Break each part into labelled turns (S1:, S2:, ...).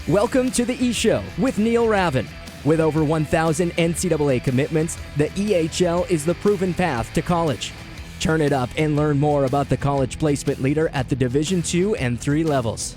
S1: Welcome to the EShow with Neil Ravin. With over 1,000 NCAA commitments, the EHL is the proven path to college. Turn it up and learn more about the college placement leader at the Division II and III levels.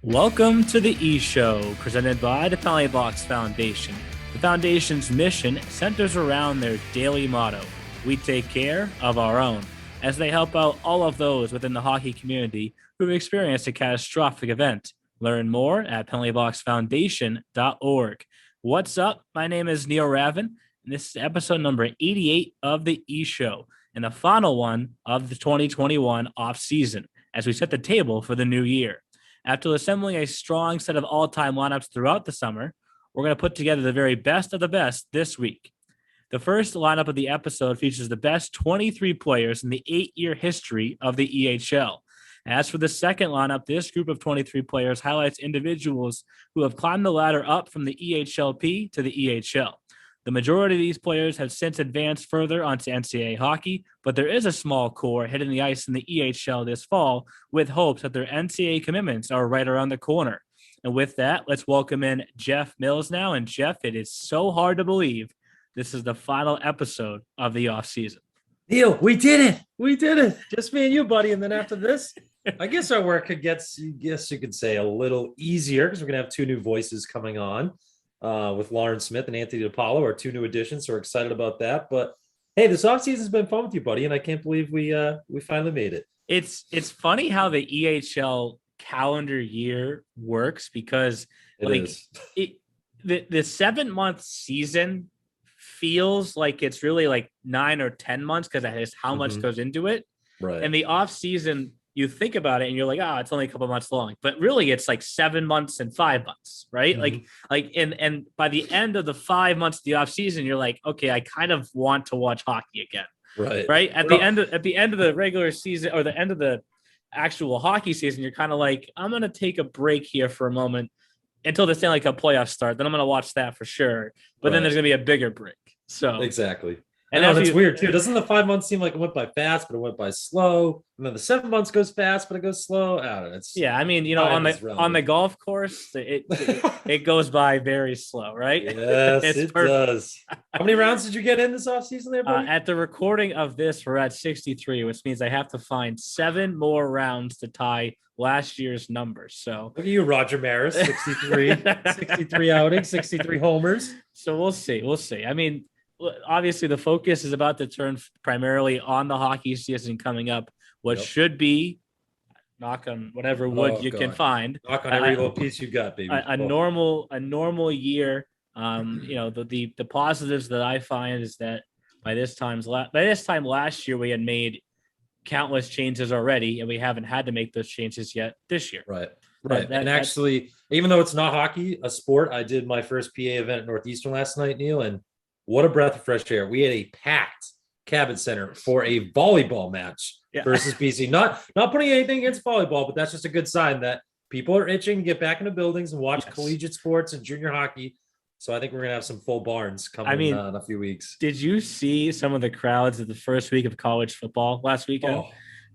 S2: Welcome to the EShow, presented by the Penalty Box Foundation. The Foundation's mission centers around their daily motto, "We take care of our own," as they help out all of those within the hockey community who've experienced a catastrophic event. Learn more at penaltyboxfoundation.org. What's up? My name is Neil Ravin, and this is episode number 88 of the EShow, and the final one of the 2021 off-season, as we set the table for the new year. After assembling a strong set of all-time lineups throughout the summer, we're going to put together the very best of the best this week. The first lineup of the episode features the best 23 players in the 8-year history of the EHL. As for the second lineup, this group of 23 players highlights individuals who have climbed the ladder up from the EHLP to the EHL. The majority of these players have since advanced further onto NCAA hockey, but there is a small core hitting the ice in the EHL this fall with hopes that their NCAA commitments are right around the corner. And with that, let's welcome in Jeff Mills now. And Jeff, it is so hard to believe this is the final episode of the offseason.
S3: Neil, we did it. We did it. Just me and you, buddy. And then after this, I guess our work gets, you could say, a little easier because we're going to have two new voices coming on with Lauren Smith and Anthony Depaulo, our two new additions. So we're excited about that. But hey, this offseason has been fun with you, buddy. And I can't believe we finally made it.
S2: It's funny how the EHL calendar year works because the 7-month season feels like it's really like 9 or 10 months because that is how much goes into it.
S3: Right.
S2: And the off season, you think about it and you're like, it's only a couple months long, but really it's like 7 months and 5 months, right? And by the end of the 5 months of the off season, you're like, okay, I kind of want to watch hockey again. Right. At the end of the regular season or the end of the actual hockey season, you're kind of like, I'm going to take a break here for a moment until the Stanley Cup playoffs start. Then I'm going to watch that for sure. But then there's going to be a bigger break. So
S3: exactly.
S2: And
S3: it's weird too. Doesn't the 5 months seem like it went by fast, but it went by slow? And then the 7 months goes fast, but it goes slow. I don't know. I mean, on the golf course, it goes by very slow, right? Yes, it does. How many rounds did you get in this offseason there, buddy?
S2: At the recording of this, we're at 63, which means I have to find 7 more rounds to tie last year's numbers. So
S3: look at you, Roger Maris, 63 outings, 63 homers.
S2: So we'll see. I mean, obviously the focus is about to turn primarily on the hockey season coming up, what should be, knock on whatever wood can find,
S3: knock on every little piece you got, baby.
S2: A normal year. The positives that I find is that by this time last year we had made countless changes already, and we haven't had to make those changes yet this year.
S3: Right. And actually, even though it's not hockey, a sport, I did my first PA event at Northeastern last night, Neil, and what a breath of fresh air. We had a packed Cabot Center for a volleyball match versus BC. Not putting anything against volleyball, but that's just a good sign that people are itching to get back into buildings and watch collegiate sports and junior hockey. So I think we're going to have some full barns coming in a few weeks.
S2: Did you see some of the crowds at the first week of college football last weekend?
S3: Oh,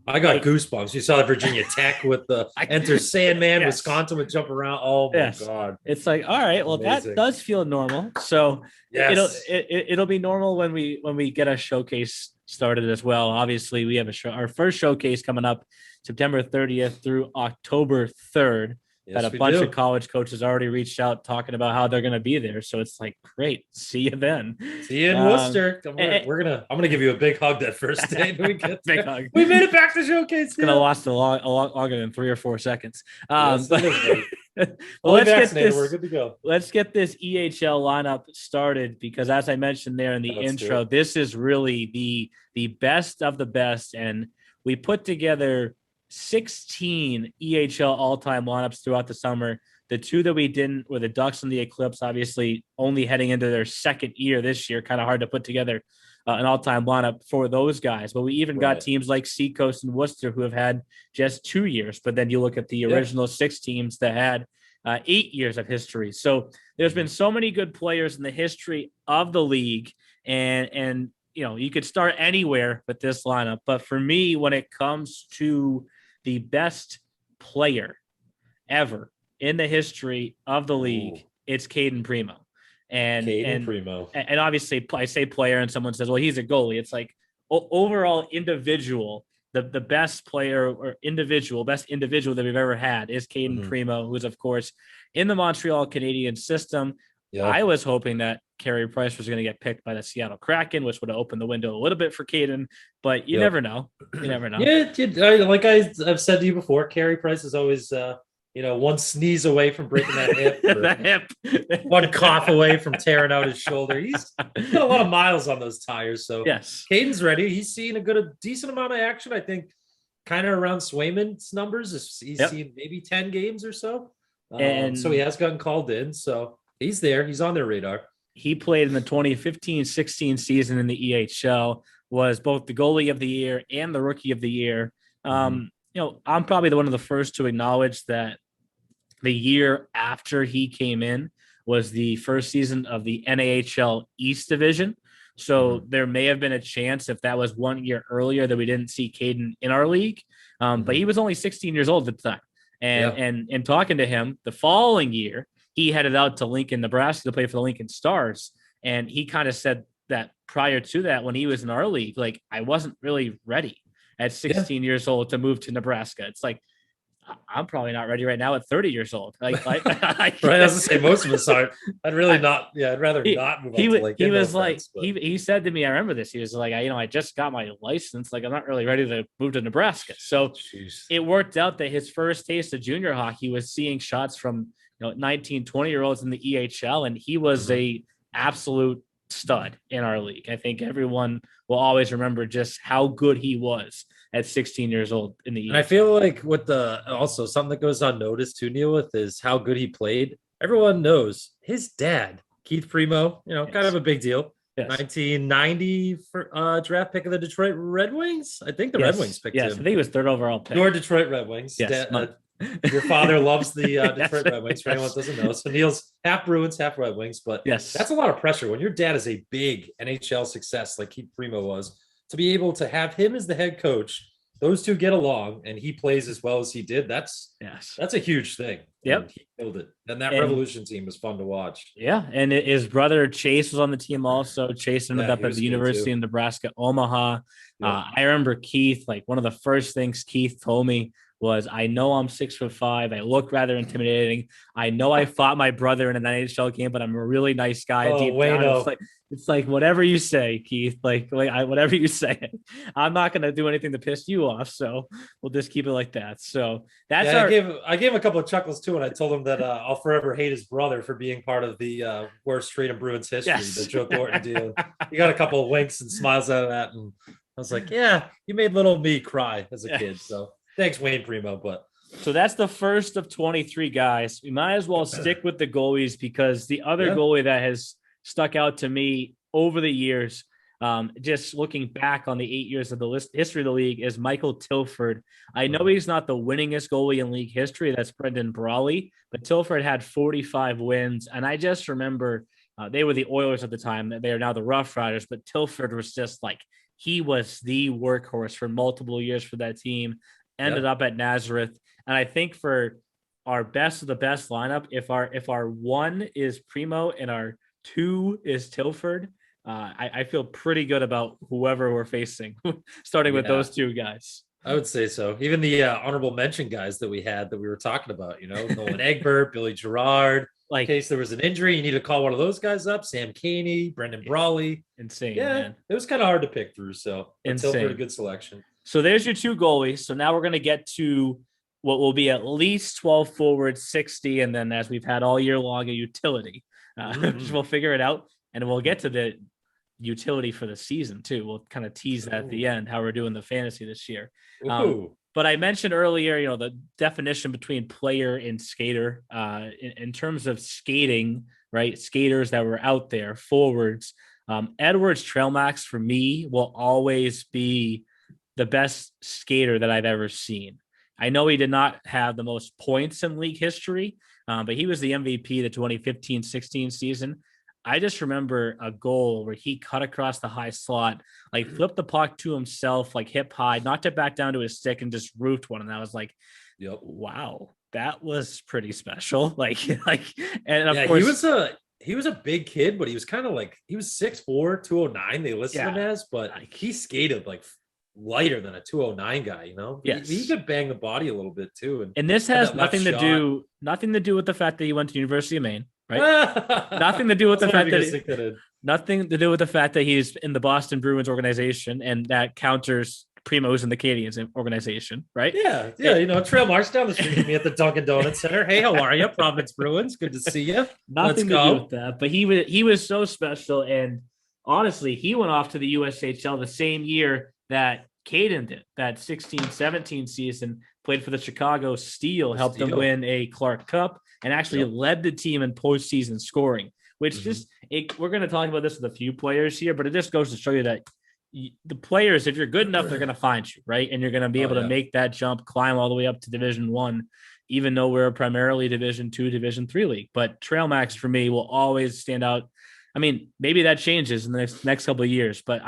S3: I got goosebumps. You saw Virginia Tech with the Enter Sandman, Wisconsin would jump around. Oh my God.
S2: It's like, all right, well, amazing. That does feel normal. So it'll be normal when we get a showcase started as well. Obviously, we have our first showcase coming up September 30th through October 3rd. That a bunch of college coaches already reached out talking about how they're going to be there. So it's like, great. See you then.
S3: See you in Worcester. I'm going to give you a big hug that first day. We get big hug. We made it back to showcase.
S2: It's going to last a lot longer than 3 or 4 seconds.
S3: Let's get this. We're good to go.
S2: Let's get this EHL lineup started because, as I mentioned there in the intro, this is really the best of the best. And we put together 16 EHL all-time lineups throughout the summer. The 2 that we didn't were the Ducks and the Eclipse, obviously only heading into their second year this year. Kind of hard to put together an all-time lineup for those guys. But we even got teams like Seacoast and Worcester who have had just 2 years. But then you look at the original 6 teams that had 8 years of history. So there's been so many good players in the history of the league. And you could start anywhere with this lineup. But for me, when it comes to the best player, ever in the history of the league, it's Kaden Primo. And
S3: Primo.
S2: And obviously I say player and someone says, well, he's a goalie. It's like overall individual, the best player or best individual that we've ever had is Kaden Primo, who's of course in the Montreal Canadiens system. Yep. I was hoping that Carey Price was going to get picked by the Seattle Kraken, which would have opened the window a little bit for Kaden, but you never know. You never know.
S3: Like I've said to you before, Carey Price is always, one sneeze away from breaking that hip. One cough away from tearing out his shoulder. He's got a lot of miles on those tires. So
S2: yes,
S3: Caden's ready. He's seen a decent amount of action. I think kind of around Swayman's numbers. He's seen maybe 10 games or so. And so he has gotten called in. So he's there. He's on their radar.
S2: He played in the 2015-16 season in the EHL, was both the goalie of the year and the rookie of the year. I'm probably one of the first to acknowledge that the year after he came in was the first season of the NAHL East Division. So there may have been a chance if that was 1 year earlier that we didn't see Kaden in our league. But he was only 16 years old at the time. And talking to him the following year, he headed out to Lincoln, Nebraska to play for the Lincoln Stars. And he kind of said that prior to that, when he was in our league, like, I wasn't really ready at 16 years old to move to Nebraska. It's like, I'm probably not ready right now at 30 years old. Right.
S3: I was to say most of us aren't. I'd rather not move
S2: he, on to Lincoln. He was like, he said to me, I remember this. He was like, I just got my license. Like, I'm not really ready to move to Nebraska. So it worked out that his first taste of junior hockey was seeing shots from 19, 20-year-olds in the EHL. And he was a absolute stud in our league. I think everyone will always remember just how good he was at 16 years old in the EHL.
S3: And I feel like with also something that goes unnoticed too, Neil, with is how good he played. Everyone knows his dad, Keith Primo, kind of a big deal. Yes. 1990 draft pick of the Detroit Red Wings. I think the Red Wings picked him.
S2: I think he was third overall pick.
S3: Your Detroit Red Wings. Yes. Your father loves the Detroit Red Wings, for anyone that doesn't know. So Neil's half Bruins, half Red Wings. But that's a lot of pressure when your dad is a big NHL success like Keith Primo was, to be able to have him as the head coach. Those two get along and he plays as well as he did. That's a huge thing.
S2: Yep.
S3: And he killed it. And that Revolution team was fun to watch.
S2: Yeah. And his brother Chase was on the team also. Chase ended up at the University of Nebraska, Omaha. Yep. I remember Keith, like one of the first things Keith told me was, I know I'm 6'5". I look rather intimidating. I know I fought my brother in an NHL game, but I'm a really nice guy.
S3: Oh,
S2: deep down. It's like whatever you say, Keith. Whatever you say. I'm not going to do anything to piss you off, so we'll just keep it like that. So that's
S3: I gave him a couple of chuckles too, and I told him that I'll forever hate his brother for being part of the worst trade in Bruins history, the Joe Thornton deal. He got a couple of winks and smiles out of that, and I was like, yeah, you made little me cry as a kid. So thanks, Wayne Primo.
S2: So that's the first of 23 guys. We might as well stick with the goalies, because the other goalie that has stuck out to me over the years, just looking back on the 8 years of the history of the league, is Michael Tilford. I know he's not the winningest goalie in league history. That's Brendan Brawley, but Tilford had 45 wins. And I just remember they were the Oilers at the time. They are now the Rough Riders, but Tilford was just like, he was the workhorse for multiple years for that team, ended up at Nazareth. And I think for our best of the best lineup, if our one is Primo and our two is Tilford, I feel pretty good about whoever we're facing, starting with those two guys.
S3: I would say so. Even the honorable mention guys that we were talking about, Nolan Egbert, Billy Gerard. In case there was an injury, you need to call one of those guys up. Sam Caney, Brendan Brawley.
S2: Insane,
S3: man. It was kind of hard to pick through. So Tilford, a good selection.
S2: So there's your two goalies. So now we're going to get to what will be at least 12 forwards, 60, and then, as we've had all year long, a utility. We'll figure it out, and we'll get to the utility for the season too. We'll kind of tease that at the end, how we're doing the fantasy this year. But I mentioned earlier, the definition between player and skater, in terms of skating, right? Skaters that were out there, forwards. Edwards Trailmax for me will always be the best skater that I've ever seen. I know he did not have the most points in league history, but he was the MVP the 2015-16 season. I just remember a goal where he cut across the high slot, like flipped the puck to himself, like hip high, knocked it back down to his stick and just roofed one. And I was like, wow, that was pretty special. And of
S3: Yeah,
S2: course,
S3: he was a big kid, but he was kind of like he was 6'4", 209. They listed him as, but he skated like lighter than a 209 guy. You know,
S2: yes,
S3: he could bang the body a little bit too.
S2: And this has nothing to do with the fact that he went to University of Maine, right? Nothing to do with the fact that he's in the Boston Bruins organization, and that counters Primo's in the Canadiens organization, right?
S3: Yeah. You know, Trail Marks down the street from me at the Dunkin' Donuts Center. Hey, how are you, Providence Bruins? Good to see you.
S2: Nothing to do with that, but he was so special, and honestly, he went off to the USHL the same year that Kaden did. That 16-17 season, played for the Chicago Steel, helped them win a Clark Cup, and actually led the team in postseason scoring. Which we're going to talk about this with a few players here, but it just goes to show you that the players, if you're good enough, they're going to find you, right? And you're going to be able to make that jump, climb all the way up to Division I, even though we're primarily Division II, Division III league. But Trail Max for me will always stand out. I mean, maybe that changes in the next couple of years, but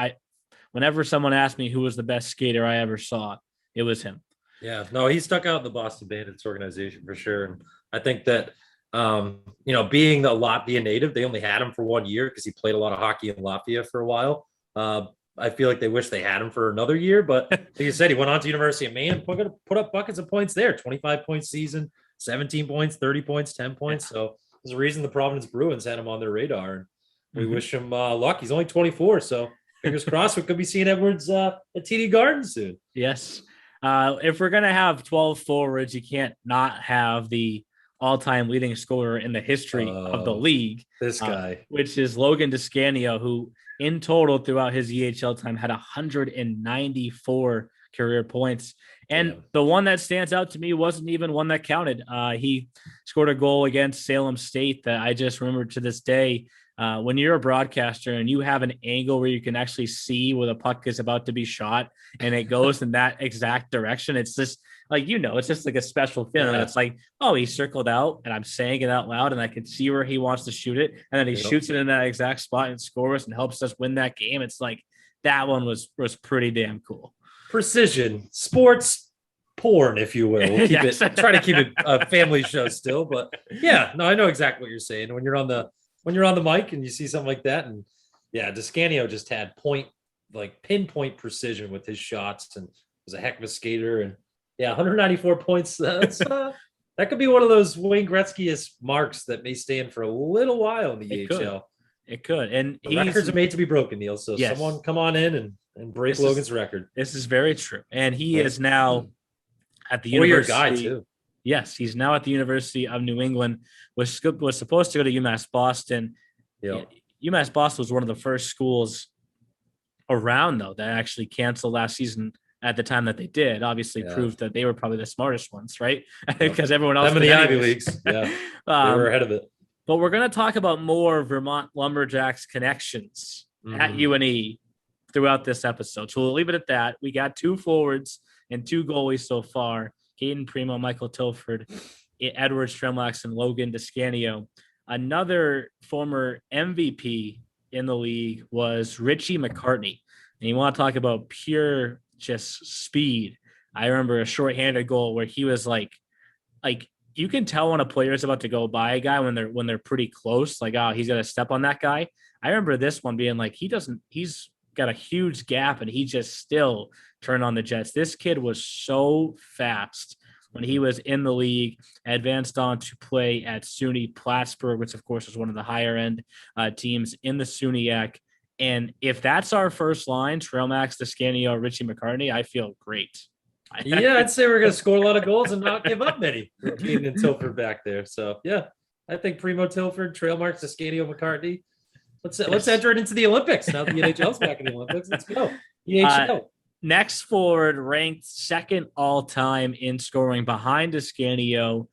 S2: whenever someone asked me who was the best skater I ever saw, it was him.
S3: Yeah, no, he stuck out in the Boston Bandits organization for sure. And I think that, you know, being a native, they only had him for 1 year because he played a lot of hockey in Latvia for a while. I feel like they wish they had him for another year, but like you said, he went on to University of Maine and put up buckets of points there, 25 point season, 17 points, 30 points, 10 points. So there's a reason the Providence Bruins had him on their radar. And we wish him luck. He's only 24, so fingers crossed we could be seeing Edwards at TD Garden soon.
S2: Yes. If we're going to have 12 forwards, you can't not have the all-time leading scorer in the history of the league.
S3: This guy.
S2: Which is Logan Descanio, who in total throughout his EHL time had 194 career points. And the one that stands out to me wasn't even one that counted. He scored a goal against Salem State that I just remember to this day. When you're a broadcaster and you have an angle where you can actually see where the puck is about to be shot and it goes in that exact direction, it's just like, you know, it's just like a special feeling. It's like, oh, he circled out and I'm saying it out loud and I can see where he wants to shoot it. And then he shoots it in that exact spot and scores and helps us win that game. It's like, that one was pretty damn cool.
S3: Precision sports porn, if you will. We'll keep it, try to keep it a family show still, but yeah, no, I know exactly what you're saying. When you're on the mic and you see something like that, and Descanio just had pinpoint precision with his shots and was a heck of a skater. And 194 points. That could be one of those Wayne Gretzky-esque marks that may stand for a little while in the EHL.
S2: It could. And
S3: records are made to be broken, Neil. So someone come on in and break Logan's record.
S2: This is very true. And he is now at the university.
S3: Guy too.
S2: Yes, he's now at the University of New England. Was supposed to go to UMass Boston. UMass Boston was one of the first schools around, though, that actually canceled last season at the time that they did. Obviously proved that they were probably the smartest ones, right? Because everyone else
S3: in the Ivy Leagues. Yeah, they were ahead of it.
S2: But we're going to talk about more Vermont Lumberjacks connections at UNE throughout this episode. So we'll leave it at that. We got 2 forwards and 2 goalies so far. Kaden Primo, Michael Tilford, Edwards Tremlax, and Logan Descanio. Another former MVP in the league was Richie McCartney. And you want to talk about pure just speed. I remember a shorthanded goal where he was like you can tell when a player is about to go by a guy when they're pretty close, like, oh, he's going to step on that guy. I remember this one being like, he's got a huge gap and he just still turned on the Jets. This kid was so fast when he was in the league, advanced on to play at SUNY Plattsburgh, which of course was one of the higher end teams in the SUNYAC. And if that's our first line, Trailmax, Descanio, Richie McCartney, I feel great.
S3: I'd say we're going to score a lot of goals and not give up many. Kaden and Tilford back there. So I think Primo, Tilford, Trailmarks, Descanio, McCartney. Let's enter it into the Olympics. Now the NHL's back in the Olympics. Let's go. EHL.
S2: Next forward, ranked second all-time in scoring behind Descanio,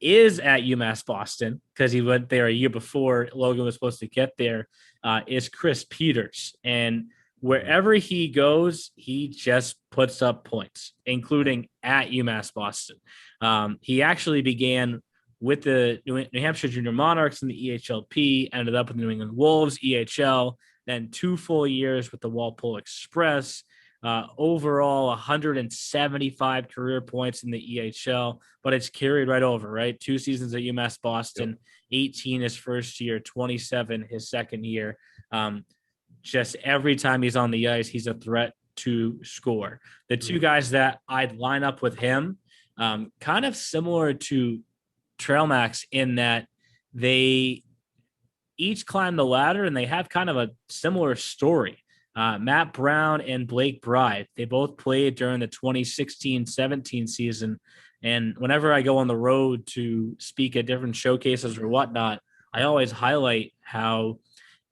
S2: is at UMass Boston because he went there a year before Logan was supposed to get there, is Chris Peters. And wherever he goes, he just puts up points, including at UMass Boston. He actually began with the New Hampshire Junior Monarchs in the EHLP, ended up with the New England Wolves, EHL, then 2 full years with the Walpole Express, Overall, 175 career points in the EHL, but it's carried right over, right? 2 seasons at UMass Boston, 18 his first year, 27 his second year. Just every time he's on the ice, he's a threat to score. The 2 guys that I'd line up with him, kind of similar to Trail Max in that they each climb the ladder and they have kind of a similar story. Matt Brown and Blake Bride, they both played during the 2016-17 season. And whenever I go on the road to speak at different showcases or whatnot, I always highlight how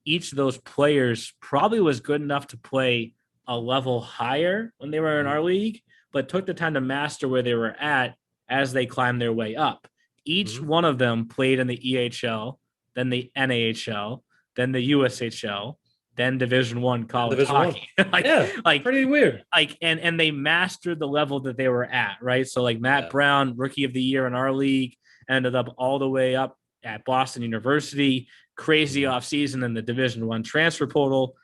S2: each of those players probably was good enough to play a level higher when they were in our league, but took the time to master where they were at as they climbed their way up. Each one of them played in the EHL, then the NAHL, then the USHL, then Division I college hockey.
S3: Pretty weird.
S2: And they mastered the level that they were at, right? So like Matt Brown, rookie of the year in our league, ended up all the way up at Boston University, crazy offseason in the Division I transfer portal.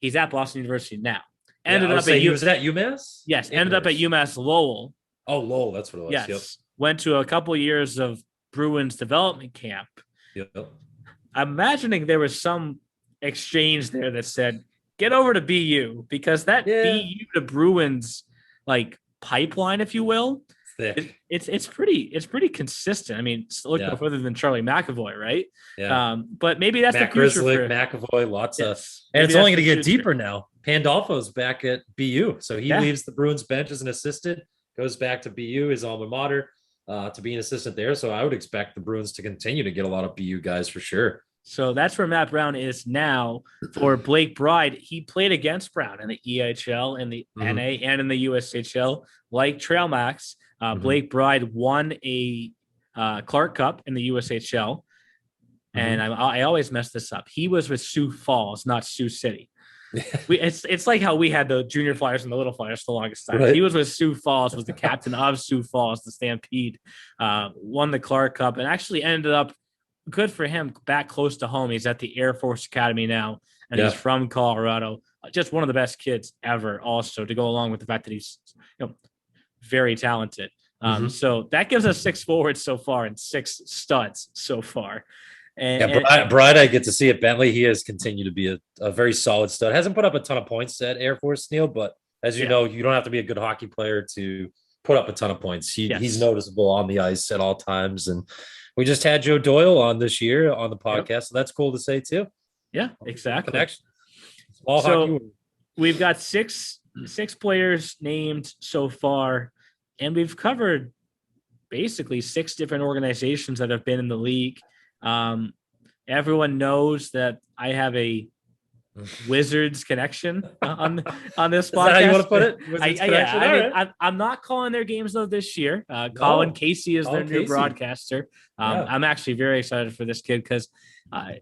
S2: He's at Boston University now.
S3: He was at UMass?
S2: Yes, ended up at UMass Lowell.
S3: Oh, Lowell, that's what it was.
S2: Yes.
S3: Yep.
S2: Went to a couple of years of Bruins development camp.
S3: Yep.
S2: I'm imagining there was some exchange there that said, get over to BU, because that BU to Bruins like pipeline, if you will, it's pretty consistent. I mean, it's a little further than Charlie McAvoy, right? Yeah. But maybe that's
S3: Matt
S2: the future
S3: Grizzlick, McAvoy, lots of, and it's only going to get deeper now. Pandolfo's back at BU, so he leaves the Bruins bench as an assistant, goes back to BU, his alma mater, to be an assistant there. So I would expect the Bruins to continue to get a lot of BU guys for sure.
S2: So that's where Matt Brown is now. For Blake Bride, he played against Brown in the EHL, in the NA, and in the USHL. Like Trail Max, Blake Bride won a Clark Cup in the USHL. And I always mess this up. He was with Sioux Falls, not Sioux City. It's like how we had the junior Flyers and the little Flyers for the longest time. Right. He was with Sioux Falls, was the captain of Sioux Falls, the Stampede, won the Clark Cup, and actually ended up, good for him, back close to home. He's at the Air Force Academy now, and he's from Colorado. Just one of the best kids ever, also, to go along with the fact that he's very talented. So that gives us 6 forwards so far and 6 studs so far.
S3: And Bride, I get to see at Bentley. He has continued to be a very solid stud. Hasn't put up a ton of points at Air Force, Neil, but as you know, you don't have to be a good hockey player to put up a ton of points. He's noticeable on the ice at all times. And we just had Joe Doyle on this year on the podcast, so that's cool to say too.
S2: Yeah, exactly.
S3: Connection.
S2: So we've got six players named so far, and we've covered basically 6 different organizations that have been in the league. Everyone knows that I have a Wizards connection on this podcast. Is that how
S3: you want to put it?
S2: I'm not calling their games though this year. Colin Casey is their new broadcaster. I'm actually very excited for this kid because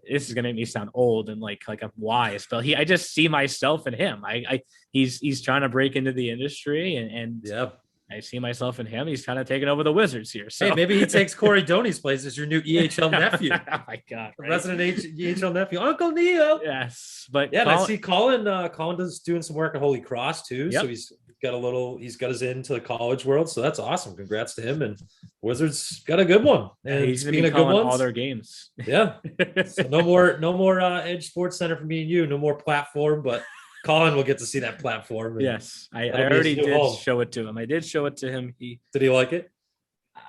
S2: this is gonna make me sound old and like I'm wise, but I just see myself in him. He's trying to break into the industry and I see myself in him. He's kind of taking over the Wizards here. So
S3: maybe he takes Corey Doney's place as your new EHL nephew.
S2: Oh my God. Right?
S3: Resident EHL nephew, Uncle Neil.
S2: Yes. But
S3: I see Colin does doing some work at Holy Cross too. So he's got his into the college world. So that's awesome. Congrats to him. And Wizards got a good one. And
S2: he's going to be calling all their games.
S3: Yeah. So no more Edge Sports Center for me and you. No more platform, but Colin will get to see that platform.
S2: Yes, I already did show it to him. I did show it to him.
S3: Did he like it?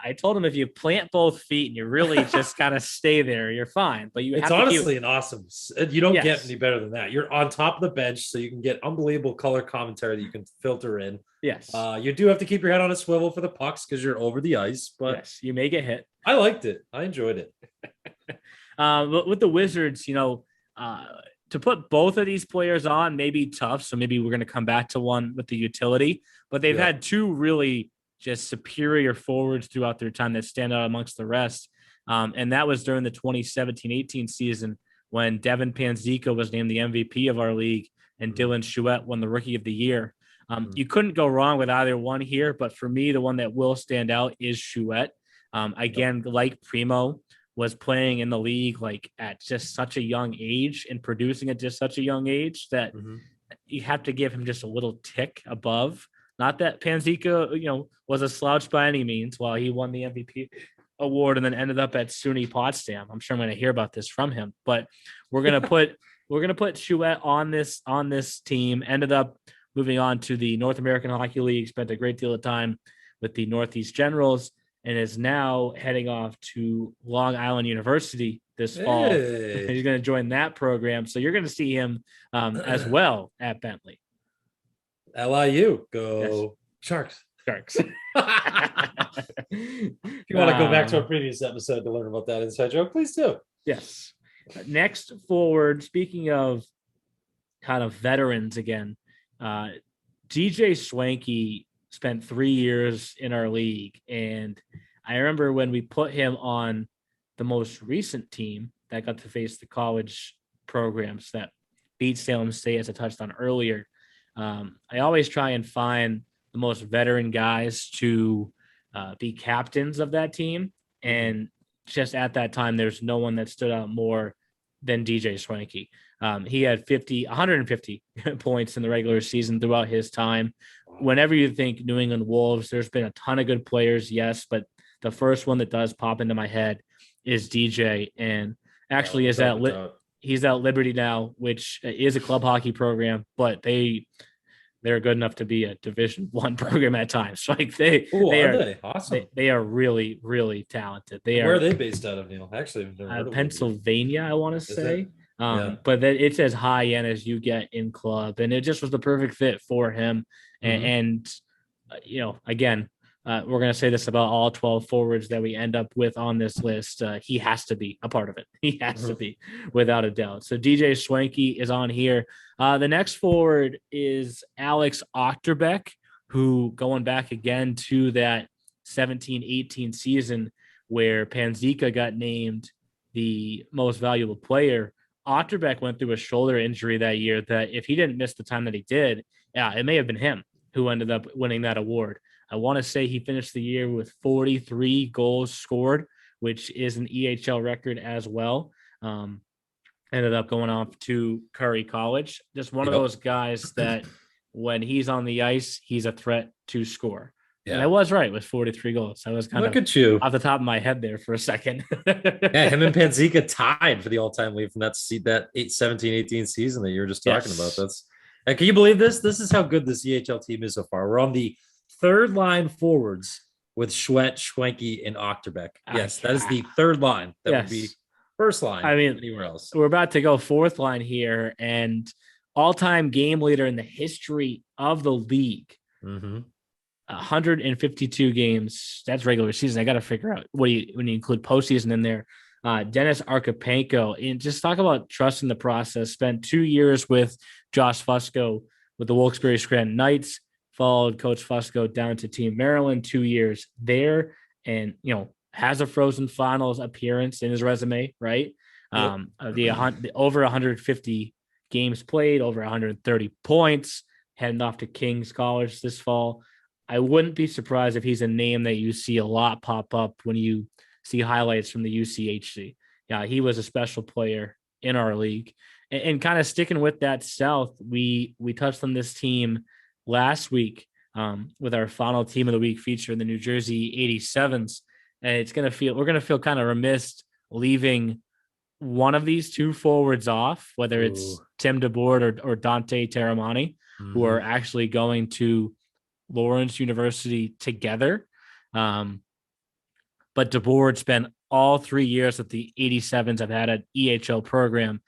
S2: I told him if you plant both feet and you really just gotta stay there, you're fine. But
S3: it's honestly an awesome. You don't get any better than that. You're on top of the bench, so you can get unbelievable color commentary that you can filter in.
S2: Yes,
S3: you do have to keep your head on a swivel for the pucks because you're over the ice. But
S2: yes, you may get hit.
S3: I liked it. I enjoyed it.
S2: But with the Wizards, to put both of these players on may be tough. So maybe we're going to come back to one with the utility, but they've had 2 really just superior forwards throughout their time that stand out amongst the rest. And that was during the 2017-18 season when Devin Panzica was named the MVP of our league and Dylan Chouette won the Rookie of the Year. You couldn't go wrong with either one here, but for me, the one that will stand out is Chouette. Again, like Primo, was playing in the league like at just such a young age and producing at just such a young age that you have to give him just a little tick above. Not that Panzika, was a slouch by any means while he won the MVP award and then ended up at SUNY Potsdam. I'm sure I'm going to hear about this from him, but we're going to put Chouette on this team. Ended up moving on to the North American Hockey League, spent a great deal of time with the Northeast Generals, and is now heading off to Long Island University this fall. He's going to join that program. So you're going to see him as well at Bentley.
S3: LIU, go Sharks.
S2: Sharks.
S3: If you want to go back to our previous episode to learn about that inside joke, please do.
S2: Yes. Next forward, speaking of kind of veterans again, DJ Swanky spent 3 years in our league. And I remember when we put him on the most recent team that got to face the college programs that beat Salem State, as I touched on earlier. I always try and find the most veteran guys to be captains of that team. And just at that time, there's no one that stood out more than DJ Swanky. He had 150 points in the regular season throughout his time. Whenever you think New England Wolves, there's been a ton of good players, yes, but the first one that does pop into my head is DJ, and actually he's at Liberty now, which is a club hockey program, but they're good enough to be a Division I program at times. Like they are
S3: awesome.
S2: They are really, really talented.
S3: Where are they based out of, Neil? Actually,
S2: Pennsylvania, I want to say.
S3: Yeah.
S2: But it's as high end as you get in club, and it just was the perfect fit for him. And again, we're going to say this about all 12 forwards that we end up with on this list. He has to be a part of it. He has to be, without a doubt. So DJ Swanky is on here. The next forward is Alex Ochterbeck, who, going back again to that 17-18 season where Panzika got named the most valuable player, Ochterbeck went through a shoulder injury that year that if he didn't miss the time that he did, it may have been him who ended up winning that award. I want to say he finished the year with 43 goals scored, which is an EHL record as well. Ended up going off to Curry College. Just one of those guys that when he's on the ice, he's a threat to score. Yeah. And I was right with 43 goals. I was kind of off the top of my head there for a second.
S3: Yeah, him and Panzika tied for the all-time lead from that 17-18 season that you were just talking about. Can you believe this? This is how good this EHL team is so far. We're on the third line forwards with Chouette, Swanky, and Ochterbeck. Yes, that is the third line. That would be first line. I mean, anywhere else.
S2: We're about to go fourth line here, and all-time game leader in the history of the league. 152 games. That's regular season. I got to figure out when you include postseason in there. Dennis Archipenko, and just talk about trusting the process. Spent 2 years with Josh Fusco with the Wilkes-Barre Scranton Knights. Followed Coach Fusco down to Team Maryland, 2 years there, and has a Frozen Finals appearance in his resume, right? The over 150 games played, over 130 points, heading off to King's College this fall. I wouldn't be surprised if he's a name that you see a lot pop up when you see highlights from the UCHC. Yeah, he was a special player in our league. And kind of sticking with that South, we touched on this team last week with our final team of the week feature in the New Jersey 87s. And we're going to feel kind of remiss leaving one of these two forwards off, whether it's Tim DeBoard or Dante Taramani, who are actually going to Lawrence University together. But DeBoard spent all 3 years that the 87s have had an EHL program.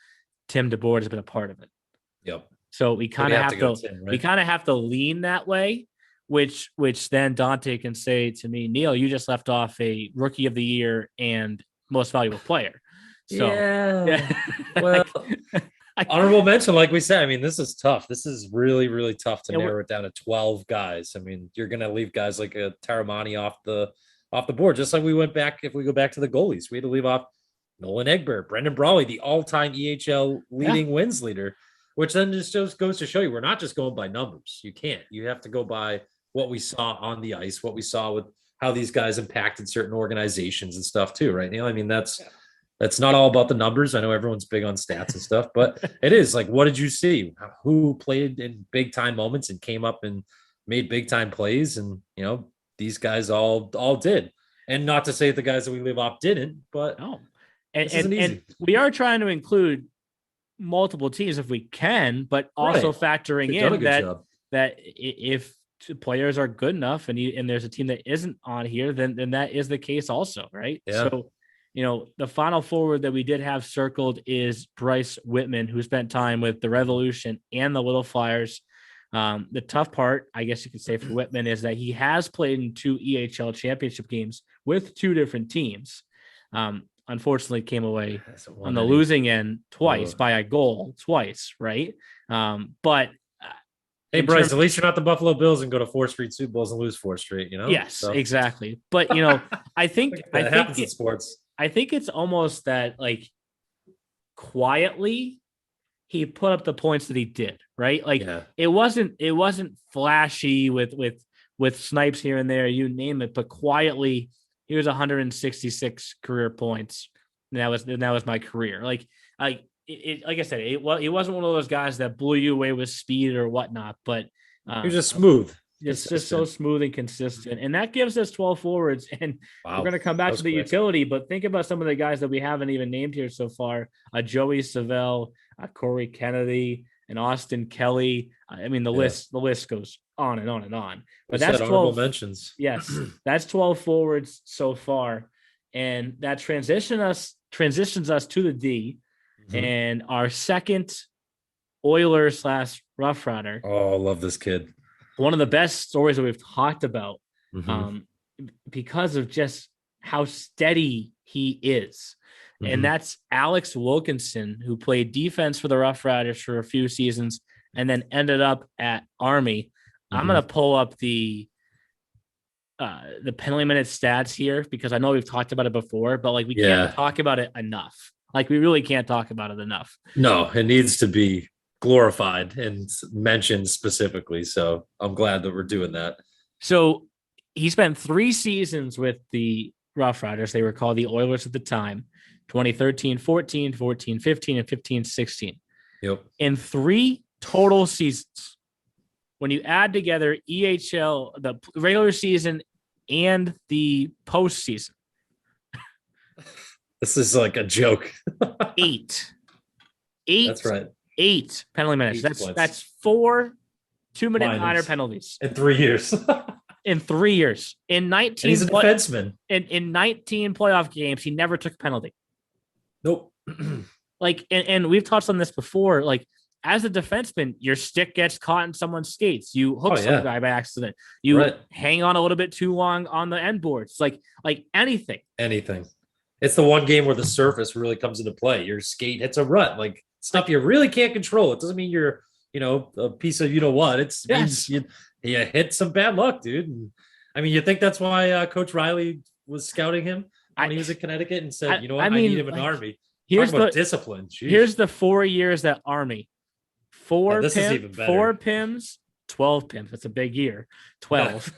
S2: Tim DeBoard has been a part of it.
S3: Yep.
S2: So we kind of have to lean that way, which then Dante can say to me, Neil, you just left off a Rookie of the Year and Most Valuable Player. So
S3: well, honorable mention, like we said. I mean, this is tough. This is really, really tough to narrow it down to 12 guys. I mean, you're going to leave guys like a Taramani off the board, just like we went back. If we go back to the goalies, we had to leave off Nolan Egbert, Brendan Brawley, the all-time EHL leading wins leader, which then just goes to show you we're not just going by numbers. You can't. You have to go by what we saw on the ice, what we saw with how these guys impacted certain organizations and stuff too, right, Neil? I mean, that's That's not all about the numbers. I know everyone's big on stats and stuff, but it is like, what did you see? Who played in big time moments and came up and made big time plays? And, these guys all did. And not to say the guys that we leave off didn't, but
S2: no.
S3: And
S2: we are trying to include multiple teams if we can, but also factoring in that if players are good enough and there's a team that isn't on here, then that is the case also, right?
S3: Yeah.
S2: So, the final forward that we did have circled is Bryce Whitman, who spent time with the Revolution and the Little Flyers. The tough part, I guess you could say, for Whitman is that he has played in 2 EHL championship games with 2 different teams. Unfortunately came away on the losing end twice by a goal twice. Right. But
S3: hey, Bryce, at least you're not the Buffalo Bills and go to 4 straight Super Bowls and lose 4 straight,
S2: Yes, exactly. But, I think
S3: happens in sports.
S2: I think it's almost that like quietly he put up the points that he did, right? Like it wasn't flashy with snipes here and there, you name it, but quietly he was 166 career points. And that was my career. Like I said, he wasn't one of those guys that blew you away with speed or whatnot, but
S3: he was just smooth.
S2: It's just so smooth and consistent. And that gives us 12 forwards. And we're going to come back to the utility, but think about some of the guys that we haven't even named here so far. Joey Savell, Corey Kennedy, and Austin Kelly. I mean, the list goes on and on and on. But that's 12
S3: mentions.
S2: Yes, that's 12 forwards so far. And that transitions us to the D. And our second Oiler/Rough Rider.
S3: Oh, I love this kid.
S2: One of the best stories that we've talked about because of just how steady he is. And that's Alex Wilkinson, who played defense for the Rough Riders for a few seasons and then ended up at Army. I'm going to pull up the penalty minute stats here because I know we've talked about it before, but like we can't talk about it enough. Like we really can't talk about it enough.
S3: No, it needs to be glorified and mentioned specifically. So I'm glad that we're doing that.
S2: So he spent 3 seasons with the Rough Riders. They were called the Oilers at the time, 2013-14, 14-15, and 15-16.
S3: Yep.
S2: In 3 total seasons, when you add together EHL, the regular season and the postseason.
S3: This is like a joke.
S2: 8.
S3: That's right.
S2: 8 penalty minutes. That's 4 2-minute minor penalties
S3: in 3 years.
S2: In 3 years. In 19
S3: and he's a defenseman.
S2: In 19 playoff games, he never took a penalty.
S3: Nope.
S2: Like, and we've touched on this before. Like, as a defenseman, your stick gets caught in someone's skates. You hook some guy by accident. You hang on a little bit too long on the end boards. Like anything.
S3: Anything. It's the one game where the surface really comes into play. Your skate hits a rut. Like stuff you really can't control. It doesn't mean you're, a piece of what. It's means you hit some bad luck, dude. And, I mean, you think that's why Coach Riley was scouting him when he was at Connecticut and said, I need him in Army.
S2: Here's
S3: the discipline. Jeez.
S2: Here's the 4 years at Army. 4 PIMs, 12 PIMs. That's a big year. 12.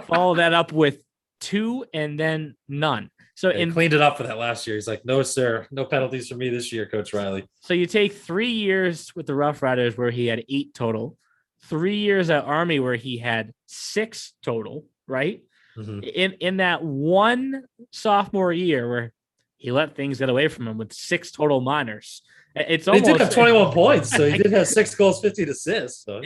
S2: Follow that up with 2 and then none. So
S3: cleaned it up for that last year. He's like, no, sir, no penalties for me this year, Coach Riley.
S2: So you take 3 years with the Rough Riders where he had 8 total, 3 years at Army where he had 6 total, right? In that one sophomore year where he let things get away from him with 6 total minors. It's almost,
S3: he did have 21 points, so he did have 6 goals, 15 assists. So,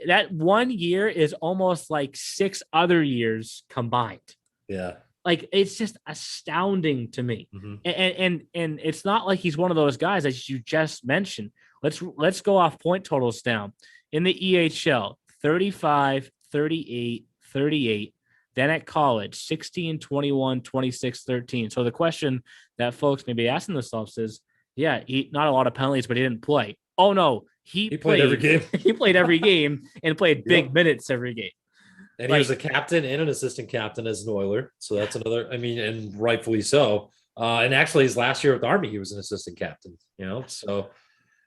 S2: that 1 year is almost like 6 other years combined.
S3: Yeah.
S2: Like, it's just astounding to me. And it's not like he's one of those guys, as you just mentioned. Let's go off point totals down. In the EHL, 35, 38, 38. Then at college, 16, 21, 26, 13. So the question that folks may be asking themselves is, not a lot of penalties, but he didn't play. Oh, no. He played
S3: every game.
S2: He played every game and played big minutes every game.
S3: And he was a captain and an assistant captain as an Oiler. So that's another, and rightfully so. And actually his last year with the Army, he was an assistant captain, so,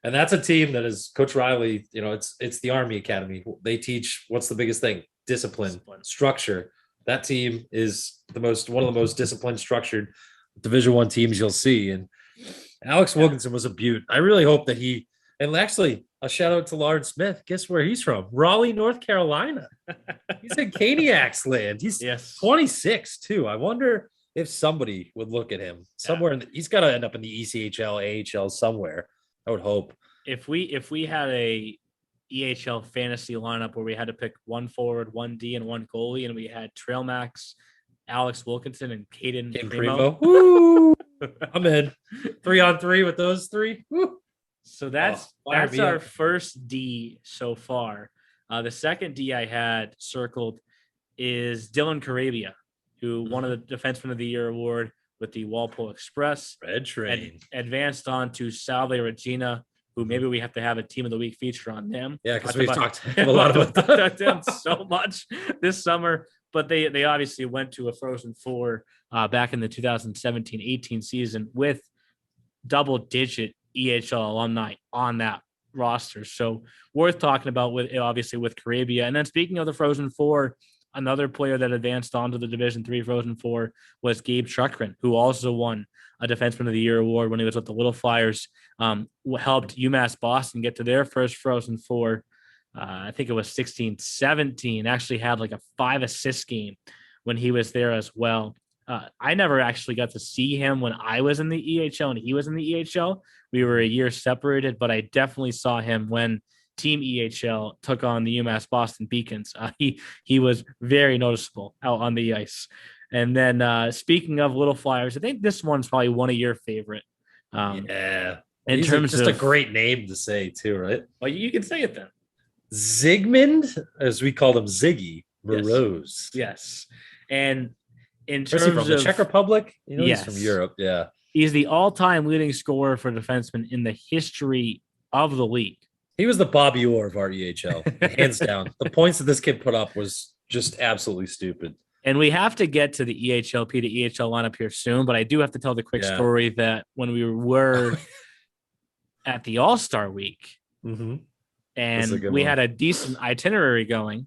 S3: and that's a team that is Coach Riley, it's the Army Academy. They teach, what's the biggest thing? Discipline, structure. That team is one of the most disciplined, structured Division I teams you'll see. And Alex Wilkinson was a beaut. I really hope that and actually a shout out to Lawrence Smith. Guess where he's from? Raleigh, North Carolina. He's in Caniacs land. He's 26 too. I wonder if somebody would look at him somewhere. He's got to end up in the ECHL, AHL somewhere. I would hope.
S2: If we had a EHL fantasy lineup where we had to pick one forward, one D, and one goalie, and we had Trail Max, Alex Wilkinson, and Kaden Primo.
S3: Woo! I'm in 3-on-3 with those three. Woo!
S2: So that's our first D so far. The second D I had circled is Dylan Karabia, who won the Defenseman of the Year award with the Walpole Express.
S3: Red Train.
S2: Advanced on to Salve Regina, who maybe we have to have a Team of the Week feature on them.
S3: Yeah, because we've talked a lot about
S2: them so much this summer. But they obviously went to a Frozen Four back in the 2017-18 season with double-digit EHL alumni on that roster. So worth talking about with Karabia. And then speaking of the Frozen Four, another player that advanced onto the Division III Frozen Four was Gabe Shukran, who also won a Defenseman of the Year award when he was with the Little Flyers. Helped UMass Boston get to their first Frozen Four. I think it was 16-17. Actually had like a 5-assist game when he was there as well. I never actually got to see him when I was in the EHL and he was in the EHL. We were a year separated, but I definitely saw him when Team EHL took on the UMass Boston Beacons. He was very noticeable out on the ice. And then speaking of Little Flyers, I think this one's probably one of your favorite.
S3: In
S2: He's terms
S3: just
S2: of
S3: a great name to say too, right?
S2: Well, you can say it then.
S3: Zygmunt, as we called him, Ziggy Moroz.
S2: Yes. And in
S3: Where's
S2: terms
S3: he from? The
S2: of
S3: Czech Republic,
S2: yes.
S3: He's from Europe. Yeah,
S2: he's the all-time leading scorer for defensemen in the history of the league.
S3: He was the Bobby Orr of our EHL, hands down. The points that this kid put up was just absolutely stupid.
S2: And we have to get to the EHLP to EHL lineup here soon, but I do have to tell the quick story that when we were at the All-Star Week, and we had a decent itinerary going,